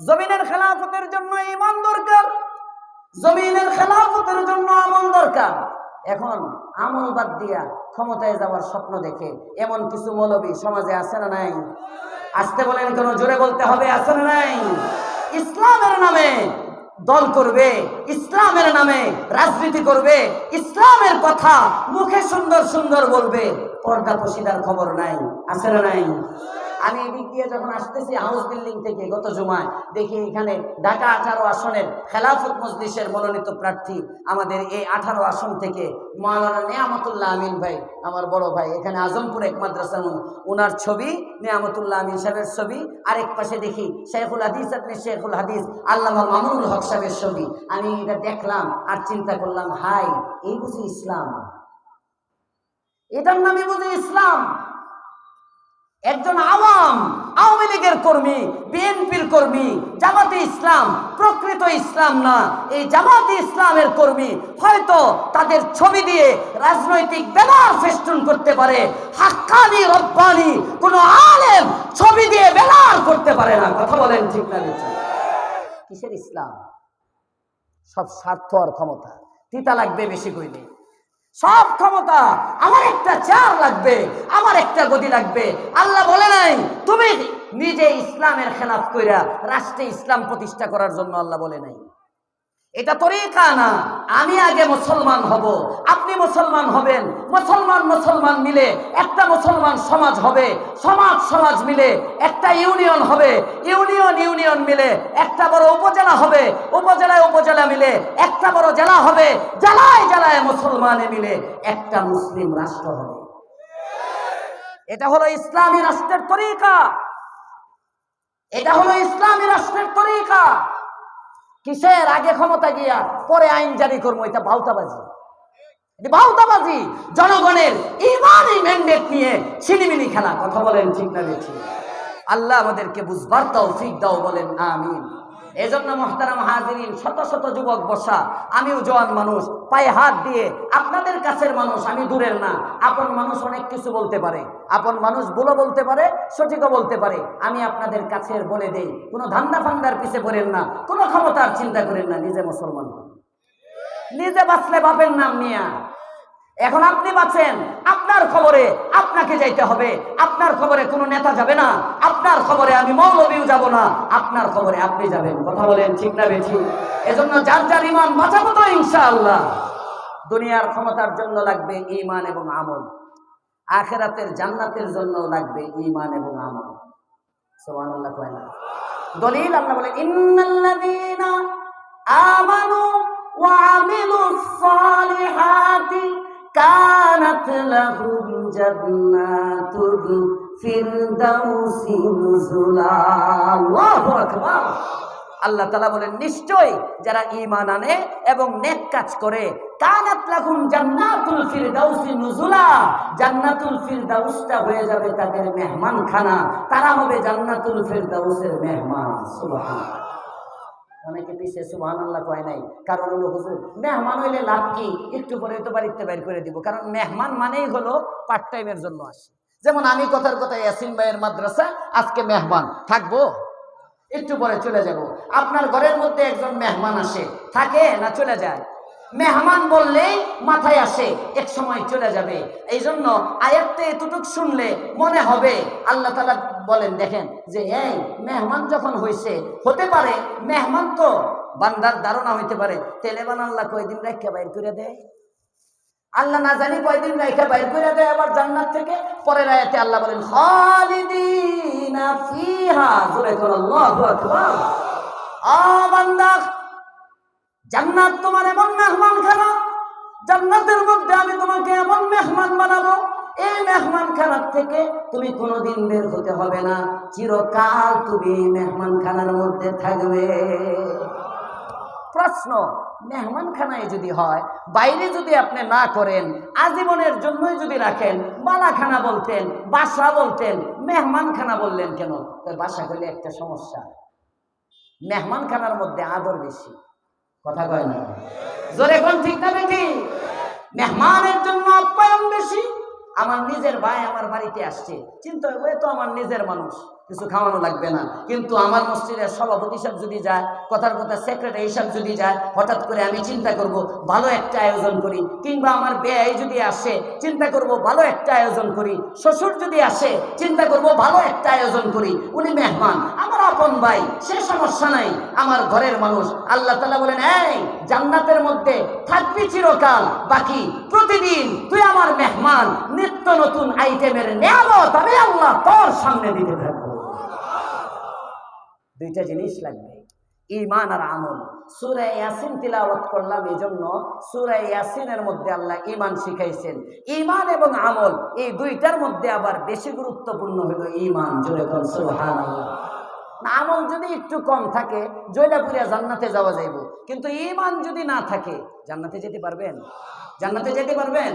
জমিনের খেলাফতের জন্য ঈমান দরকার, জমিনের খেলাফতের জন্য আমল দরকার। এখন আমল বাদ দিয়া ক্ষমতায় যাওয়ার স্বপ্ন দেখে এমন কিছু মৌলবী সমাজে আছে না নাই? আসতে বলেন কেন, জোরে বলতে হবে, আছে না নাই? ইসলামের নামে দল করবে, ইসলামের নামে রাজনীতি করবে, ইসলামের কথা মুখে সুন্দর সুন্দর বলবে, পর্দা পশিদার খবর নাই, আছে না নাই? আমি এদিক দিয়ে যখন আসতেছি হাউস বিল্ডিং থেকে গত জুমায়, দেখি এখানে ঢাকা 18 আসনের খেলাফত মজলিসের মনোনীত প্রার্থী আমাদের এই 18 আসন থেকে মাওলানা নিয়ামতুল্লাহ আমিন ভাই, আমার বড় ভাই, এখানে আজমপুর এক মাদ্রাসা, ওনার ছবি, নিয়ামতুল্লাহ আমিন সাহেবের ছবি, আরেক পাশে দেখি শেখুল হাদিস আপনি শেখুল হাদিস আল্লামা মামুনুল হক সাহেবের ছবি। আমি এটা দেখলাম আর চিন্তা করলাম, হাই, এই বুঝি ইসলাম? এটার নামে বুঝি ইসলাম? একজন আওয়ামী লীগের কর্মী, বিএনপির কর্মী, জামাতে ইসলাম, প্রকৃত ইসলাম না, এই জামাতে ইসলামের কর্মী হয়তো তাদের ছবি দিয়ে রাজনৈতিক ব্যানার ফেস্টুন করতে পারে, হাক্কানি রব্বানি কোন আলেম ছবি দিয়ে ব্যানার করতে পারে না। কথা বলেন ঠিক না? কিসের ইসলাম? সব স্বার্থ আর ক্ষমতা, তিতা লাগবে বেশি কইলে, সব ক্ষমতা, আমার একটা চেয়ার লাগবে, আমার একটা গদি লাগবে। আল্লাহ বলে নাই তুমি নিজে ইসলামের খেলাফ কইরা রাষ্ট্রে ইসলাম প্রতিষ্ঠা করার জন্য, আল্লাহ বলে নাই। এটা তরিকা না। আমি আগে মুসলমান হব, আপনি মুসলমান হবেন, মুসলমান মিলে একটা মুসলমান সমাজ হবে, সমাজ মিলে একটা ইউনিয়ন হবে, ইউনিয়ন মিলে একটা বড় উপজেলা হবে, উপজেলা মিলে একটা বড় জেলা হবে, জেলায় মুসলমানে মিলে একটা মুসলিম রাষ্ট্র হবে। এটা হলো ইসলামী রাষ্ট্রের তরিকা, এটা হলো ইসলামী রাষ্ট্রের তরিকা। কিসের আগে ক্ষমতা গিয়া পরে আইন জারি করবো, এটা বাউতাবাজি, জনগণের ইমানি ম্যান্ডেট নিয়ে ছিনিমিনি খেলা। কথা বলেন ঠিক না বেশি? আল্লাহ আমাদেরকে বুঝবার তৌফিক দাও, বলেন আমিন। এজন্য মুহতারাম হাজিরিন, শত শত যুবক বসা, আমিও জওয়ান মানুষ, পায়ে হাত দিয়ে আপনাদের কাছের মানুষ, আমি দূরের না। আপন মানুষ অনেক কিছু বলতে পারে, আপন মানুষ ভুলও বলতে পারে, সঠিকও বলতে পারে। আমি আপনাদের কাছের বলে দেই, কোনো ধান্দা ফান্দার পিছে পড়েন না, কোনো ক্ষমতার চিন্তা করেন না, নিজে মুসলমান হন। নিজে বাঁচলে বাপের নাম নিয়া। এখন আপনি বাঁচেন, আপনার খবরে আপনাকে যাইতে হবে, আপনার খবরে কোনো নেতা যাবে না, আপনার খবরে আমি মৌলবীও যাব না, আপনার খবরে আপনি যাবেন। কথা বলেন ঠিক না বেঠি? এজন্য যার ইমান বাঁচাবো তো ইনশাআল্লাহ। দুনিয়ার ক্ষমতার জন্য লাগবে ঈমান এবং আমল, আখিরাতের জান্নাতের জন্য লাগবে ঈমান এবং আমল। সুবহানাল্লাহ কয় না? দলিল আল্লাহ বলে, ইন্নাল্লাযীনা আমানু ওয়া আমিলুস সালিহাতি কানাত লাহুম জান্নাতুল ফিরদাউসি নুজুলা। আল্লাহু আকবার। আল্লাহ তাআলা বলেন, নিশ্চয় যারা ঈমান আনে এবং নেক কাজ করে, কানাত লাহুম জান্নাতুল ফিরদাউসি নুজুলা, জান্নাতুল ফিরদাউসটা হয়ে যাবে তাদের মেহমানখানা, তারা হবে জান্নাতুল ফিরদাউসের মেহমান। সুবহানাল্লাহ। অনেকে পিছিয়ে সুবহানাল্লাহ কয় নাই, কারণ হলো হুজুর মেহমান হইলে লাভ কি, একটু পরে তো বাড়িতে বাইর করে দিব। কারণ মেহমান মানেই হলো পার্ট টাইমের জন্য আসে। যেমন আমি কথার কথা ইয়াসিন ভাইয়ের মাদ্রাসা আজকে মেহমান থাকবো, একটু পরে চলে যাব। আপনার ঘরের মধ্যে একজন মেহমান আসে, থাকে না চলে যায়? মেহমান বললেই মাথায় আসে, এক সময় চলে যাবে। এই জন্য আয়াতটা এতটুক শুনলে মনে হবে, আল্লাহ তাআলা বলেন, দেখেন যে এই মেহমান যখন হয়েছে, হতে পারে মেহমান তো বান্দার ধারণা হইতে পারে তেলেবান আল্লাহ কয়দিন রাখা বাইর করে দেয়, আল্লাহ না জানি কয়দিন রাখা বাইর করে দেয় আবার জান্নাত থেকে। পরের আয়াতে আল্লাহ বলেন, খালিদিনা ফিহা, জোরে বলো আল্লাহু আকবার। বান্দা, জান্নাত তোমার এমন মেহমান খানা, জান্নাতের মধ্যে আমি তোমাকে এমন মেহমান বানাবো, এই মেহমান খানার থেকে তুমি কোনোদিন বের হতে হবে না, চিরকাল তুমি মেহমান খানার মধ্যে থাকবে। প্রশ্ন, মেহমানখানায় যদি হয়, বাইরে যদি আপনি না করেন, আজীবনের জন্যই যদি রাখেন, বালাখানা বলতেন, বাসা বলতেন, মেহমানখানা বললেন কেন? বাসা করলে একটা সমস্যা, মেহমানখানার মধ্যে আদর বেশি। কথা কয় না? জোরে কোন ঠিক না বেঠি? মেহমানের জন্য আপ্যায়ন বেশি। আমার নিজের ভাই আমার বাড়িতে আসছে, চিন্তা হবে তো আমার নিজের মানুষ, কিছু খাওয়ানো লাগবে না। কিন্তু আমার মসজিদের সভাপতি সাহেব যদি যায়, কথার কথা সেক্রেটারি সাহেব যদি যায়, হঠাৎ করে আমি চিন্তা করব ভালো একটা আয়োজন করি। কিংবা আমার বেয়াই যদি আসে, চিন্তা করব ভালো একটা আয়োজন করি। শ্বশুর যদি আসে, চিন্তা করব ভালো একটা আয়োজন করি। উনি মেহমান, আমার আপন ভাই, সে সমস্যা নাই, আমার ঘরের মানুষ। আল্লাহ তাআলা বলেন, এই জান্নাতের মধ্যে থাকবি চিরকাল, বাকি প্রতিদিন তুই আমার মেহমান। নিত্য নতুন আইটেমের নিয়ামত আমি আল্লাহ তোর সামনে দিতে থাকবো। দুইটা জিনিস লাগবে, ঈমান আর আমল। সূরা ইয়াসিন তিলাওয়াত করলাম, এজন্য সূরা ইয়াসিনের মধ্যে আল্লাহ ঈমান শিখাইছেন। ঈমান এবং আমল এই দুইটার মধ্যে আবার বেশি গুরুত্বপূর্ণ হলো ঈমান। জোরে বল সুবহানাল্লাহ। আমল যদি একটু কম থাকে, জয়লাপুরিয়া জান্নাতে যাওয়া যাইব, কিন্তু ঈমান যদি না থাকে জান্নাতে যেতে পারবেন? জান্নাতে যেতে পারবেন?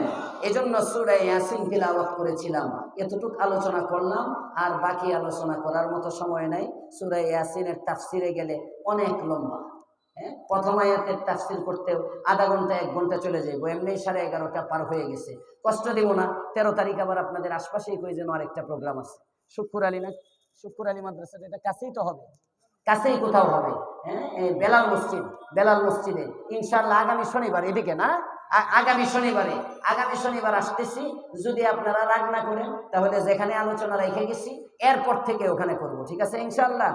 এজন্য সূরা ইয়াসিন তিলাওয়াত করেছিলাম, এতটুক আলোচনা করলাম, আর বাকি আলোচনা করার মতো সময় নাই। সূরা ইয়াসিনের তাফসিরে গেলে অনেক লম্বা, প্রথম আয়াতের তাফসির করতেও আধা ঘন্টা 1 ঘন্টা চলে যাইব, এমনি 11:30 পার হয়ে গেছে। কষ্ট দিব না। 13 তারিখ আবার আপনাদের আশপাশেই কই যেন আরেকটা প্রোগ্রাম আছে, শুক্কুর আলী না, শুক্কুর আলী মাদ্রাসাটা, এটা কাছেই তো হবে, কাছেই কোথাও হবে, বেলাল মসজিদ, বেলাল মসজিদে ইনশাআল্লাহ আগামী শনিবার, এদিকে না, আগামী শনিবার আসতেছি। যদি আপনারা রাগ না করেন তাহলে যেখানে আলোচনা রেখে গেছি এরপর থেকে ওখানে করব, ঠিক আছে ইনশাআল্লাহ?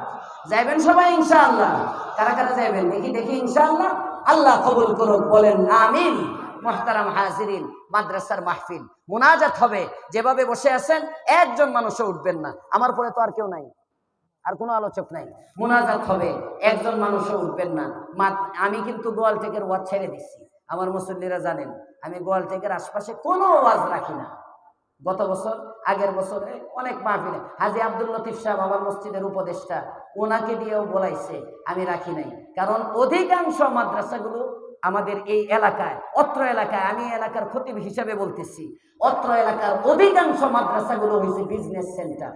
যাইবেন সবাই ইনশাআল্লাহ? কারা কারা যাইবেন দেখি ইনশাআল্লাহ। আল্লাহ কবুল করুক, বলেন আমিন। মুহতারাম হাজিরিন, মাদ্রাসার মাহফিল মুনাজাত হবে, যেভাবে বসে আছেন একজন মানুষও উঠবেন না। আমার পরে তো আর কেউ নাই, আর কোনো আলোচক নাই। মুনাজাত হবে, একজন মানুষও উঠবেন না। আমি কিন্তু গোয়াল থেকে ওয়াজ ছেড়ে দিচ্ছি, আমার মুসল্লিরা জানেন আমি গোয়াল থেকে আশপাশে কোনো ওয়াজ রাখি না। গত বছর, আগের বছরে অনেক মাহফিলে হাজী আব্দুল লতিফ সাহেব আমার মসজিদের উপদেষ্টা, ওনাকে দিয়েও বলাইছে, আমি রাখি নাই। কারণ অধিকাংশ মাদ্রাসাগুলো আমাদের এই এলাকায়, অত্র এলাকায়, আমি এলাকার খতিব হিসাবে বলতেছি, অত্র এলাকার অধিকাংশ মাদ্রাসাগুলো হয়েছে বিজনেস সেন্টার।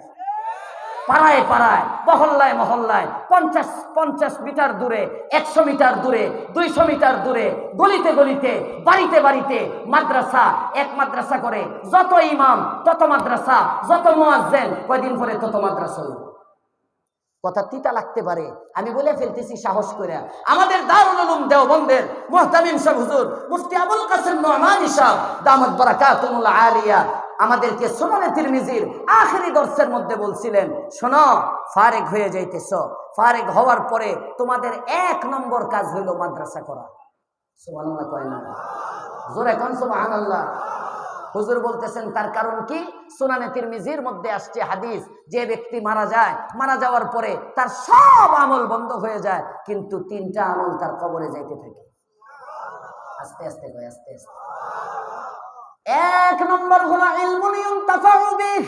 পাড়ায় পাড়ায়, মহল্লায় মহল্লায়, 50 মিটার দূরে, 100 মিটার দূরে, 200 মিটার দূরে, গলিতে গলিতে, বাড়িতে বাড়িতে মাদ্রাসা। এক মাদ্রাসা করে যত ইমাম তত মাদ্রাসা, যত মুয়াজ্জিন কয়দিন পরে তত মাদ্রাসা। কথা তিতা লাগতে পারে, আমি বলে ফেলতেছি সাহস করে। আমাদের দারুল উলুম দেওবন্দের মুহতামিম সাহেব হুজুর মুফতি আবুল কাসেম নোমানী সাহেব দামাত বারাকাতুল আলিয়া আমাদেরকে সুনানে তিরমিজির আখেরি দর্সের মধ্যে বলছিলেন, শোনো, ফারেক হয়ে যাইতেছ, ফারেক হওয়ার পরে তোমাদের 1 নম্বর কাজ হইল মাদ্রাসা করা। সুবহানাল্লাহ কয় না? জোরে কোন সুবহানাল্লাহ। হুজুর বলতেছেন তার কারণ কি? সুনানে তিরমিজির মধ্যে আসছে হাদিস, যে ব্যক্তি মারা যায়, মারা যাওয়ার পরে তার সব আমল বন্ধ হয়ে যায়, কিন্তু 3টা আমল তার কবরে যাইতে থাকে। আস্তে আস্তে কয়, আস্তে আস্তে। 1 নম্বর হলো ইলমুন ইউনতাফাউ বিহ,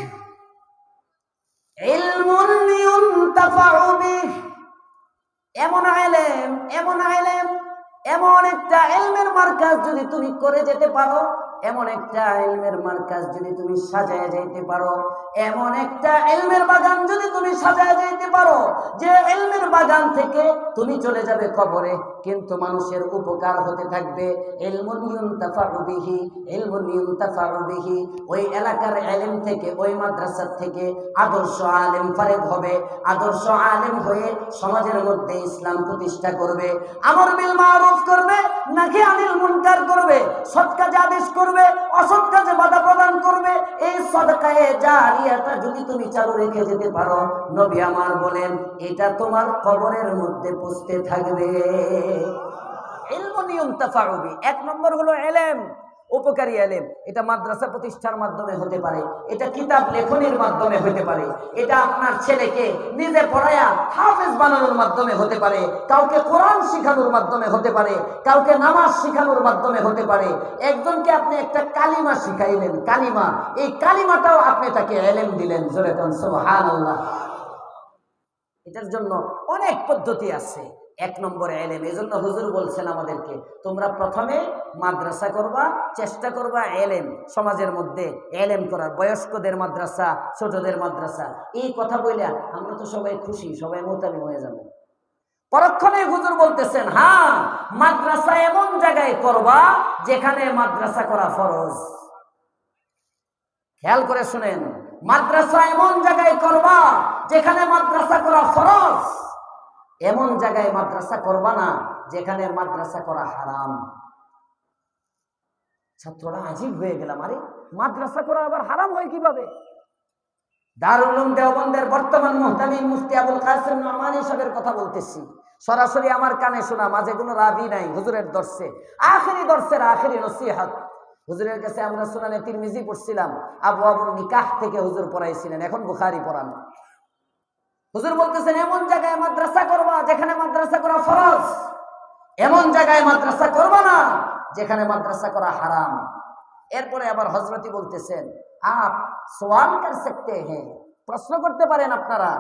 ইলমুন ইউনতাফাউ বিহ। এমন ইলম, এমন ইলম, এমন একটা ইলমের মার্কাজ যদি তুমি করে যেতে পারো, এমন একটা ইলমের মার্কাজ যদি তুমি সাজায় যাইতে পারো, এমন একটা ইলমের বাগান যদি তুমি সাজায় যাইতে পারো, যে ইলমের বাগান থেকে তুমি চলে যাবে কবরে, কিন্তু মানুষের উপকার হতে থাকবে। ইলমুন ইউনতাফাউ বিহি, ইলমুন ইউনতাফাউ বিহি। ওই এলাকার ইলম থেকে, ওই মাদ্রাসার থেকে আদর্শ আলেম ফারেক হবে, আদর্শ আলেম হয়ে সমাজের মধ্যে ইসলাম প্রতিষ্ঠা করবে, আমর বিল মারুফ করবে, নাহি আনিল মুনকার করবে, সৎ কাজে আদেশ করবে, অসৎ কাজে বাধা প্রদান করবে। এই সাদকায়ে জারিয়াটা যদি তুমি চালু রেখে যেতে পারো, নবী আমার বলেন এটা তোমার কবরের মধ্যে পুষতে থাকবে। ইলমুন ইউনতাফাউ বিহি, 1 নম্বর হলো ইলম, উপকারী ইলম। এটা মাদ্রাসা প্রতিষ্ঠার মাধ্যমে হতে পারে, এটা কিতাব লেখনের মাধ্যমে হতে পারে, এটা আপনার ছেলেকে নিজে পড়ায়া হাফেজ বানানোর মাধ্যমে হতে পারে, কাউকে কোরআন শিখানোর মাধ্যমে হতে পারে, কাউকে নামাজ শিখানোর মাধ্যমে হতে পারে। একজনকে আপনি একটা কালিমা শিখাইলেন, কালিমা, এই কালিমাটাও আপনি তাকে ইলম দিলেন। জোরে কোন সুবহানাল্লাহ। এটার জন্য অনেক পদ্ধতি আছে। 1 নম্বরে এলেম। এই জন্য হুজুর বলছেন আমাদেরকে, তোমরা প্রথমে মাদ্রাসা করবা, চেষ্টা করবা এলেম সমাজের মধ্যে এলেম করার, বয়স্কদের মাদ্রাসা, ছোটদের মাদ্রাসা। এই কথা বলে আমরা তো সবাই খুশি, সবাই মোতাবিক হয়ে যাবে। পরক্ষণে হুজুর বলতেছেন, হ্যাঁ, মাদ্রাসা এমন জায়গায় করবা যেখানে মাদ্রাসা করা ফরজ। খেয়াল করে শুনেন, মাদ্রাসা এমন জায়গায় করবা যেখানে মাদ্রাসা করা ফরজ। এমন জায়গায় মাদ্রাসা করবা না যেখানে মাদ্রাসা করা হারাম। ছাত্ররা আজীব হয়ে গেলাম, আরে মাদ্রাসা করা আবার হারাম হয় কিভাবে? দারুল উলুম দেওবন্দের বর্তমান মুহতামিম মুফতি আবুল কাসেম নোমানী সাহেবের কথা বলতেছি, সরাসরি আমার কানে শোনা, মাঝে কোনো রাবি নাই। হুজুরের দর্শে, আখেরি দর্শের আখেরি নসিহত হুজুরের কাছে আমরা সুনানে তিরমিজি পড়ছিলাম, আবওয়াবুন নিকাহ থেকে হুজুর পড়াইছিলেন, এখন বুখারী পড়ান। হুজুর বলতেছেন, এমন জায়গায় মাদ্রাসা করবা যেখানে মাদ্রাসা করা ফরজ, এমন জায়গায় মাদ্রাসা করবা না যেখানে মাদ্রাসা করা হারাম। এরপরে আবার হযরতি বলতেছেন, আপ সওয়াল কর সকতে হ্যাঁ, প্রশ্ন করতে পারেন আপনারা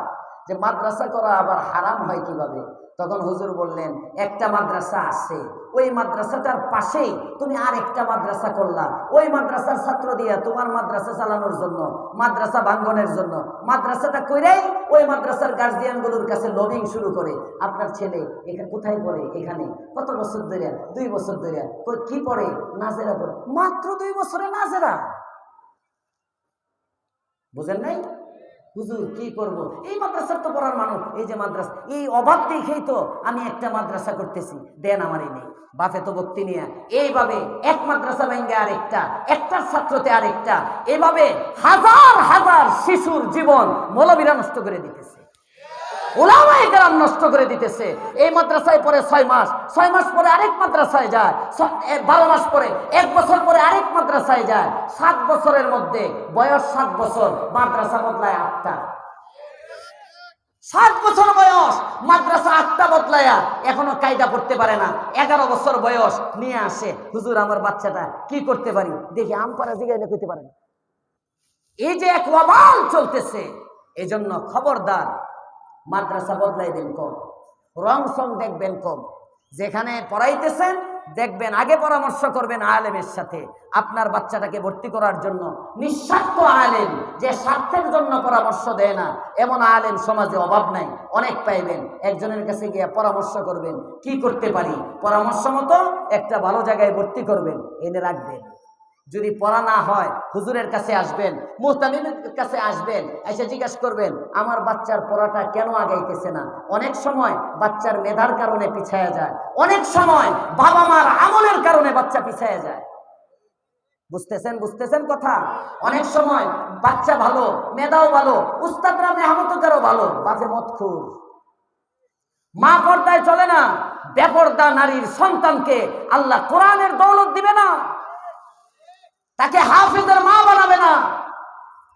যে মাদ্রাসা করা আবার হারাম হয় কিভাবে? তখন হুজুর বললেন, একটা মাদ্রাসা আছে, ওই মাদ্রাসাটার পাশেই তুমি আর একটা মাদ্রাসা করলা, ওই মাদ্রাসার ছাত্র দিয়া তোমার মাদ্রাসা চালানোর জন্য, মাদ্রাসা ভাঙ্গনের জন্য মাদ্রাসাটা কইরাই ওই মাদ্রাসার গার্জিয়ানগুলোর কাছে লবিং শুরু করে, আপনার ছেলে এখানে কোথায় পড়ে, এখানে কত বছর ধরে, 2 বছর ধরে, কি পড়ে, নাজেরা পড়ে, মাত্র 2 বছরে নাজেরা। বুঝেন নাই? হুজুর কি করব, এই মাদ্রাসার তো পড়ার মানুষ, এই যে মাদ্রাসা, এই অভাব দেখেই তো আমি একটা মাদ্রাসা করতেছি, দেন আমারই নেই। বাপে তো ভক্তি নিয়ে এইভাবে এক মাদ্রাসা ভেঙ্গে আরেকটা, একটার ছাত্রতে আরেকটা, এভাবে হাজার হাজার শিশুর জীবন মৌলবীরা নষ্ট করে দিতেছে, উলামায়ে কেরাম নষ্ট করে দিতেছে। এই মাদ্রাসায় পড়ে 6 মাস, 6 মাস পরে আরেক মাদ্রাসায় যায়, 12 মাস পরে, 1 বছর পরে আরেক মাদ্রাসায় যায়। 7 বছরের মধ্যে, বয়স 7 বছর, মাদ্রাসা বদলায় 8টা। 7 বছর বয়স, মাদ্রাসা 8টা বদলায়া এখনো কায়দা পড়তে পারে না। 11 বছর বয়স নিয়ে আসে, হুজুর আমার বাচ্চাটা কি করতে পারি দেখি, আমপারা জিগাইলে কইতে পারেন। এই যে এক ওয়াবাল চলতেছে, এজন্য খবরদার, মাদ্রাসা বদলাইবেন কম, রং সং দেখবেন কম। যেখানে পড়াইতেছেন দেখবেন, আগে পরামর্শ করবেন আলেমের সাথে আপনার বাচ্চাটাকে ভর্তি করার জন্য। নিঃস্বার্থ আলেম, যে স্বার্থের জন্য পরামর্শ দেয় না, এমন আলেম সমাজে অভাব নাই, অনেক পাইবেন। একজনের কাছে গিয়ে পরামর্শ করবেন, কি করতে পারি, পরামর্শ মতো একটা ভালো জায়গায় ভর্তি করবেন, এনে রাখবেন। যদি পড়া না হয় হুজুরের কাছে আসবেন, মুহতামিমের কাছে আসবেন, এসে জিজ্ঞাসা করবেন আমার বাচ্চার পড়াটা কেন আগাইতেছে না। অনেক সময় বাচ্চার মেধার কারণে পিছায়া যায়, অনেক সময় বাবা মার আমলের কারণে বাচ্চা পিছায়া যায়। বুঝতেছেন কথা? অনেক সময় বাচ্চা ভালো, মেধাও ভালো, উস্তাদরা মেহনতকারও ভালো, বাপে মদখুর, মা পর্দায় চলে না। বেপর্দা নারীর সন্তানকে আল্লাহ কোরআনের দৌলত দিবে না, তাকে হাফিজের মা বানাবে না,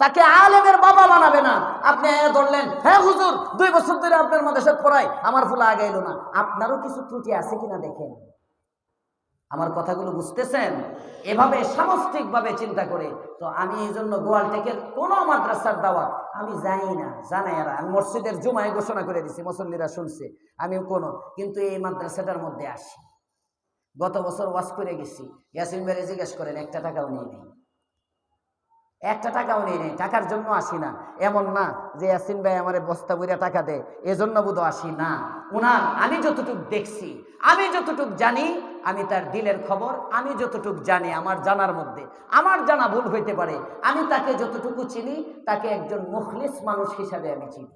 তাকে আলেমের বাবা বানাবে না। আপনি ধরলেন, হ্যাঁ হুজুর 2 বছর ধরে আপনার মাদ্রাসায় পড়াই, আমার ফুলা আগে এলো না। আপনারও কিছু ত্রুটি আছে কিনা দেখেন। আমার কথাগুলো বুঝতেছেন? এভাবে সামষ্টিকভাবে চিন্তা করে তো আমি এই জন্য গোয়াল থেকে কোনো মাদ্রাসার দাওয়াত আমি যাই না, জানাই আর আমি মসজিদের জুমায় ঘোষণা করে দিছি, মুসল্লিরা শুনছে, আমিও কিন্তু এই মাদ্রাসাটার মধ্যে আসি। গত বছর ওয়াজ করে গেছি, ইয়াসিন ভাইরে জিজ্ঞেস করেন, 1 টাকাও নিয়ে নেই, 1 টাকাও নিয়ে নেই। টাকার জন্য আসি না, এমন না যে ইয়াসিন ভাই আমার বস্তা বইরা টাকা দেয় এজন্য বোধ আসি না। উনার আমি যতটুক দেখছি, আমি যতটুক জানি, আমি তার দিলের খবর, আমি যতটুক জানি, আমার জানার মধ্যে আমার জানা ভুল হইতে পারে, আমি তাকে যতটুকু চিনি, তাকে একজন মুখলিস মানুষ হিসাবে আমি চিনি।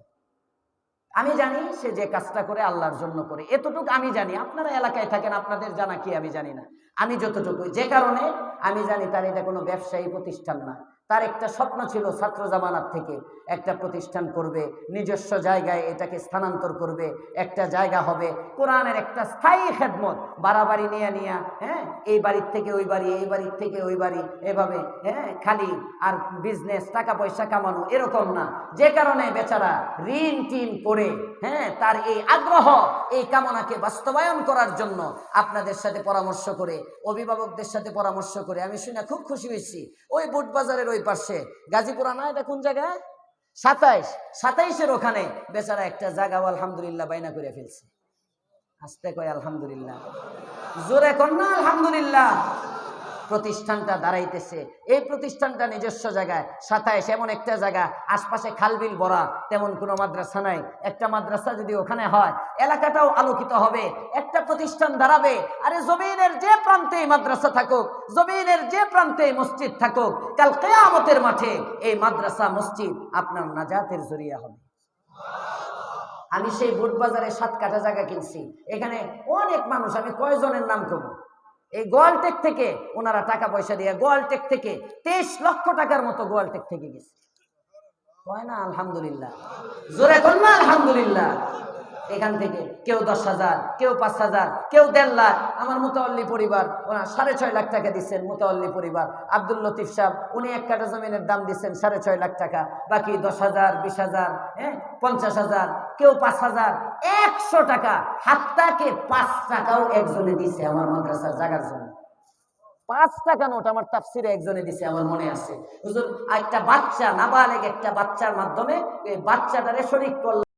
আমি জানি সে যে কাজটা করে আল্লাহর জন্য করে, এতটুকু আমি জানি। আপনারা এলাকায় থাকেন, আপনাদের জানা কি আমি জানি না, আমি যতটুকু, যে কারণে আমি জানি তার এটা কোনো ব্যবসায়ী প্রতিষ্ঠান না। তার একটা স্বপ্ন ছিল ছাত্র জামানার থেকে একটা প্রতিষ্ঠান করবে, নিজস্ব জায়গায় এটাকে স্থানান্তর করবে, একটা জায়গা হবে, কোরআনের একটা স্থায়ী খেদমত, বাড়াবাড়ি নিয়ে হ্যাঁ, এই বাড়ির থেকে ওই বাড়ি, এই বাড়ির থেকে ওই বাড়ি, এভাবে হ্যাঁ, খালি আর বিজনেস, টাকা পয়সা কামানো, এরকম না। যে কারণে বেচারা ঋণ টিন করে হ্যাঁ, তার এই আগ্রহ, এই কামনাকে বাস্তবায়ন করার জন্য আপনাদের সাথে পরামর্শ করে, অভিভাবকদের সাথে পরামর্শ করে আমি শুনে খুব খুশি হয়েছি। ওই বুট বাজারের ওই পাশে, গাজীপুরা না, এটা কোন জায়গায়, 27 ওখানে বেচারা একটা জায়গাও আলহামদুলিল্লাহ বাইনা করে ফেলছে। আস্তে কয় আলহামদুলিল্লাহ, জোরে কর না আলহামদুলিল্লাহ। প্রতিষ্ঠানটা দাঁড়াইতেছে, এই প্রতিষ্ঠানটা নিজস্ব জায়গায় 27 এমন একটা জায়গা, আশপাশে খালবিল ভরা, তেমন কোনো মাদ্রাসা নাই। একটা মাদ্রাসা যদি ওখানে হয় এলাকাটাও আলোকিত হবে, একটা প্রতিষ্ঠান দাঁড়াবে। আরে জমিনের যে প্রান্তে মাদ্রাসা থাকুক, জমিনের যে প্রান্তে মসজিদ থাকুক, কাল কিয়ামতের মাঠে এই মাদ্রাসা মসজিদ আপনার নাজাতের জরিয়া হবে। আমি সেই বুট বাজারে 7 কাঠা জায়গা কিনছি, এখানে অনেক মানুষ, আমি কয়জনের নাম করবো, এই গোয়ালটেক থেকে ওনারা টাকা পয়সা দিয়ে, গোয়ালটেক থেকে 23 লক্ষ টাকার মতো গোয়ালটেক থেকে গেছে। কয় না আলহামদুলিল্লাহ, জোরে কর না আলহামদুলিল্লাহ। এখান থেকে কেউ 10,000, কেউ 5,000, কেউ 1.5 লাখ। আমার মুতাওয়াল্লি পরিবার ওনার 6.5 লাখ টাকা দিচ্ছেন। মুতাওয়াল্লি পরিবার আব্দুল লতিফ সাহেব, উনি 1 কাঠা জমিনের দাম দিচ্ছেন 6.5 লাখ টাকা, বাকি 10,000, 20,000, 50,000, কেউ 5,000, 100 টাকা, হাত্তাকে 5 টাকাও একজনে দিছে আমার মাদ্রাসার জায়গার জন্য। 5 টাকা নোট আমার তাফসিরে একজনে দিছে, আমার মনে আছে। হুজুর একটা বাচ্চা, নাবালেগ একটা বাচ্চার মাধ্যমে এই বাচ্চাটারে শরীক করল।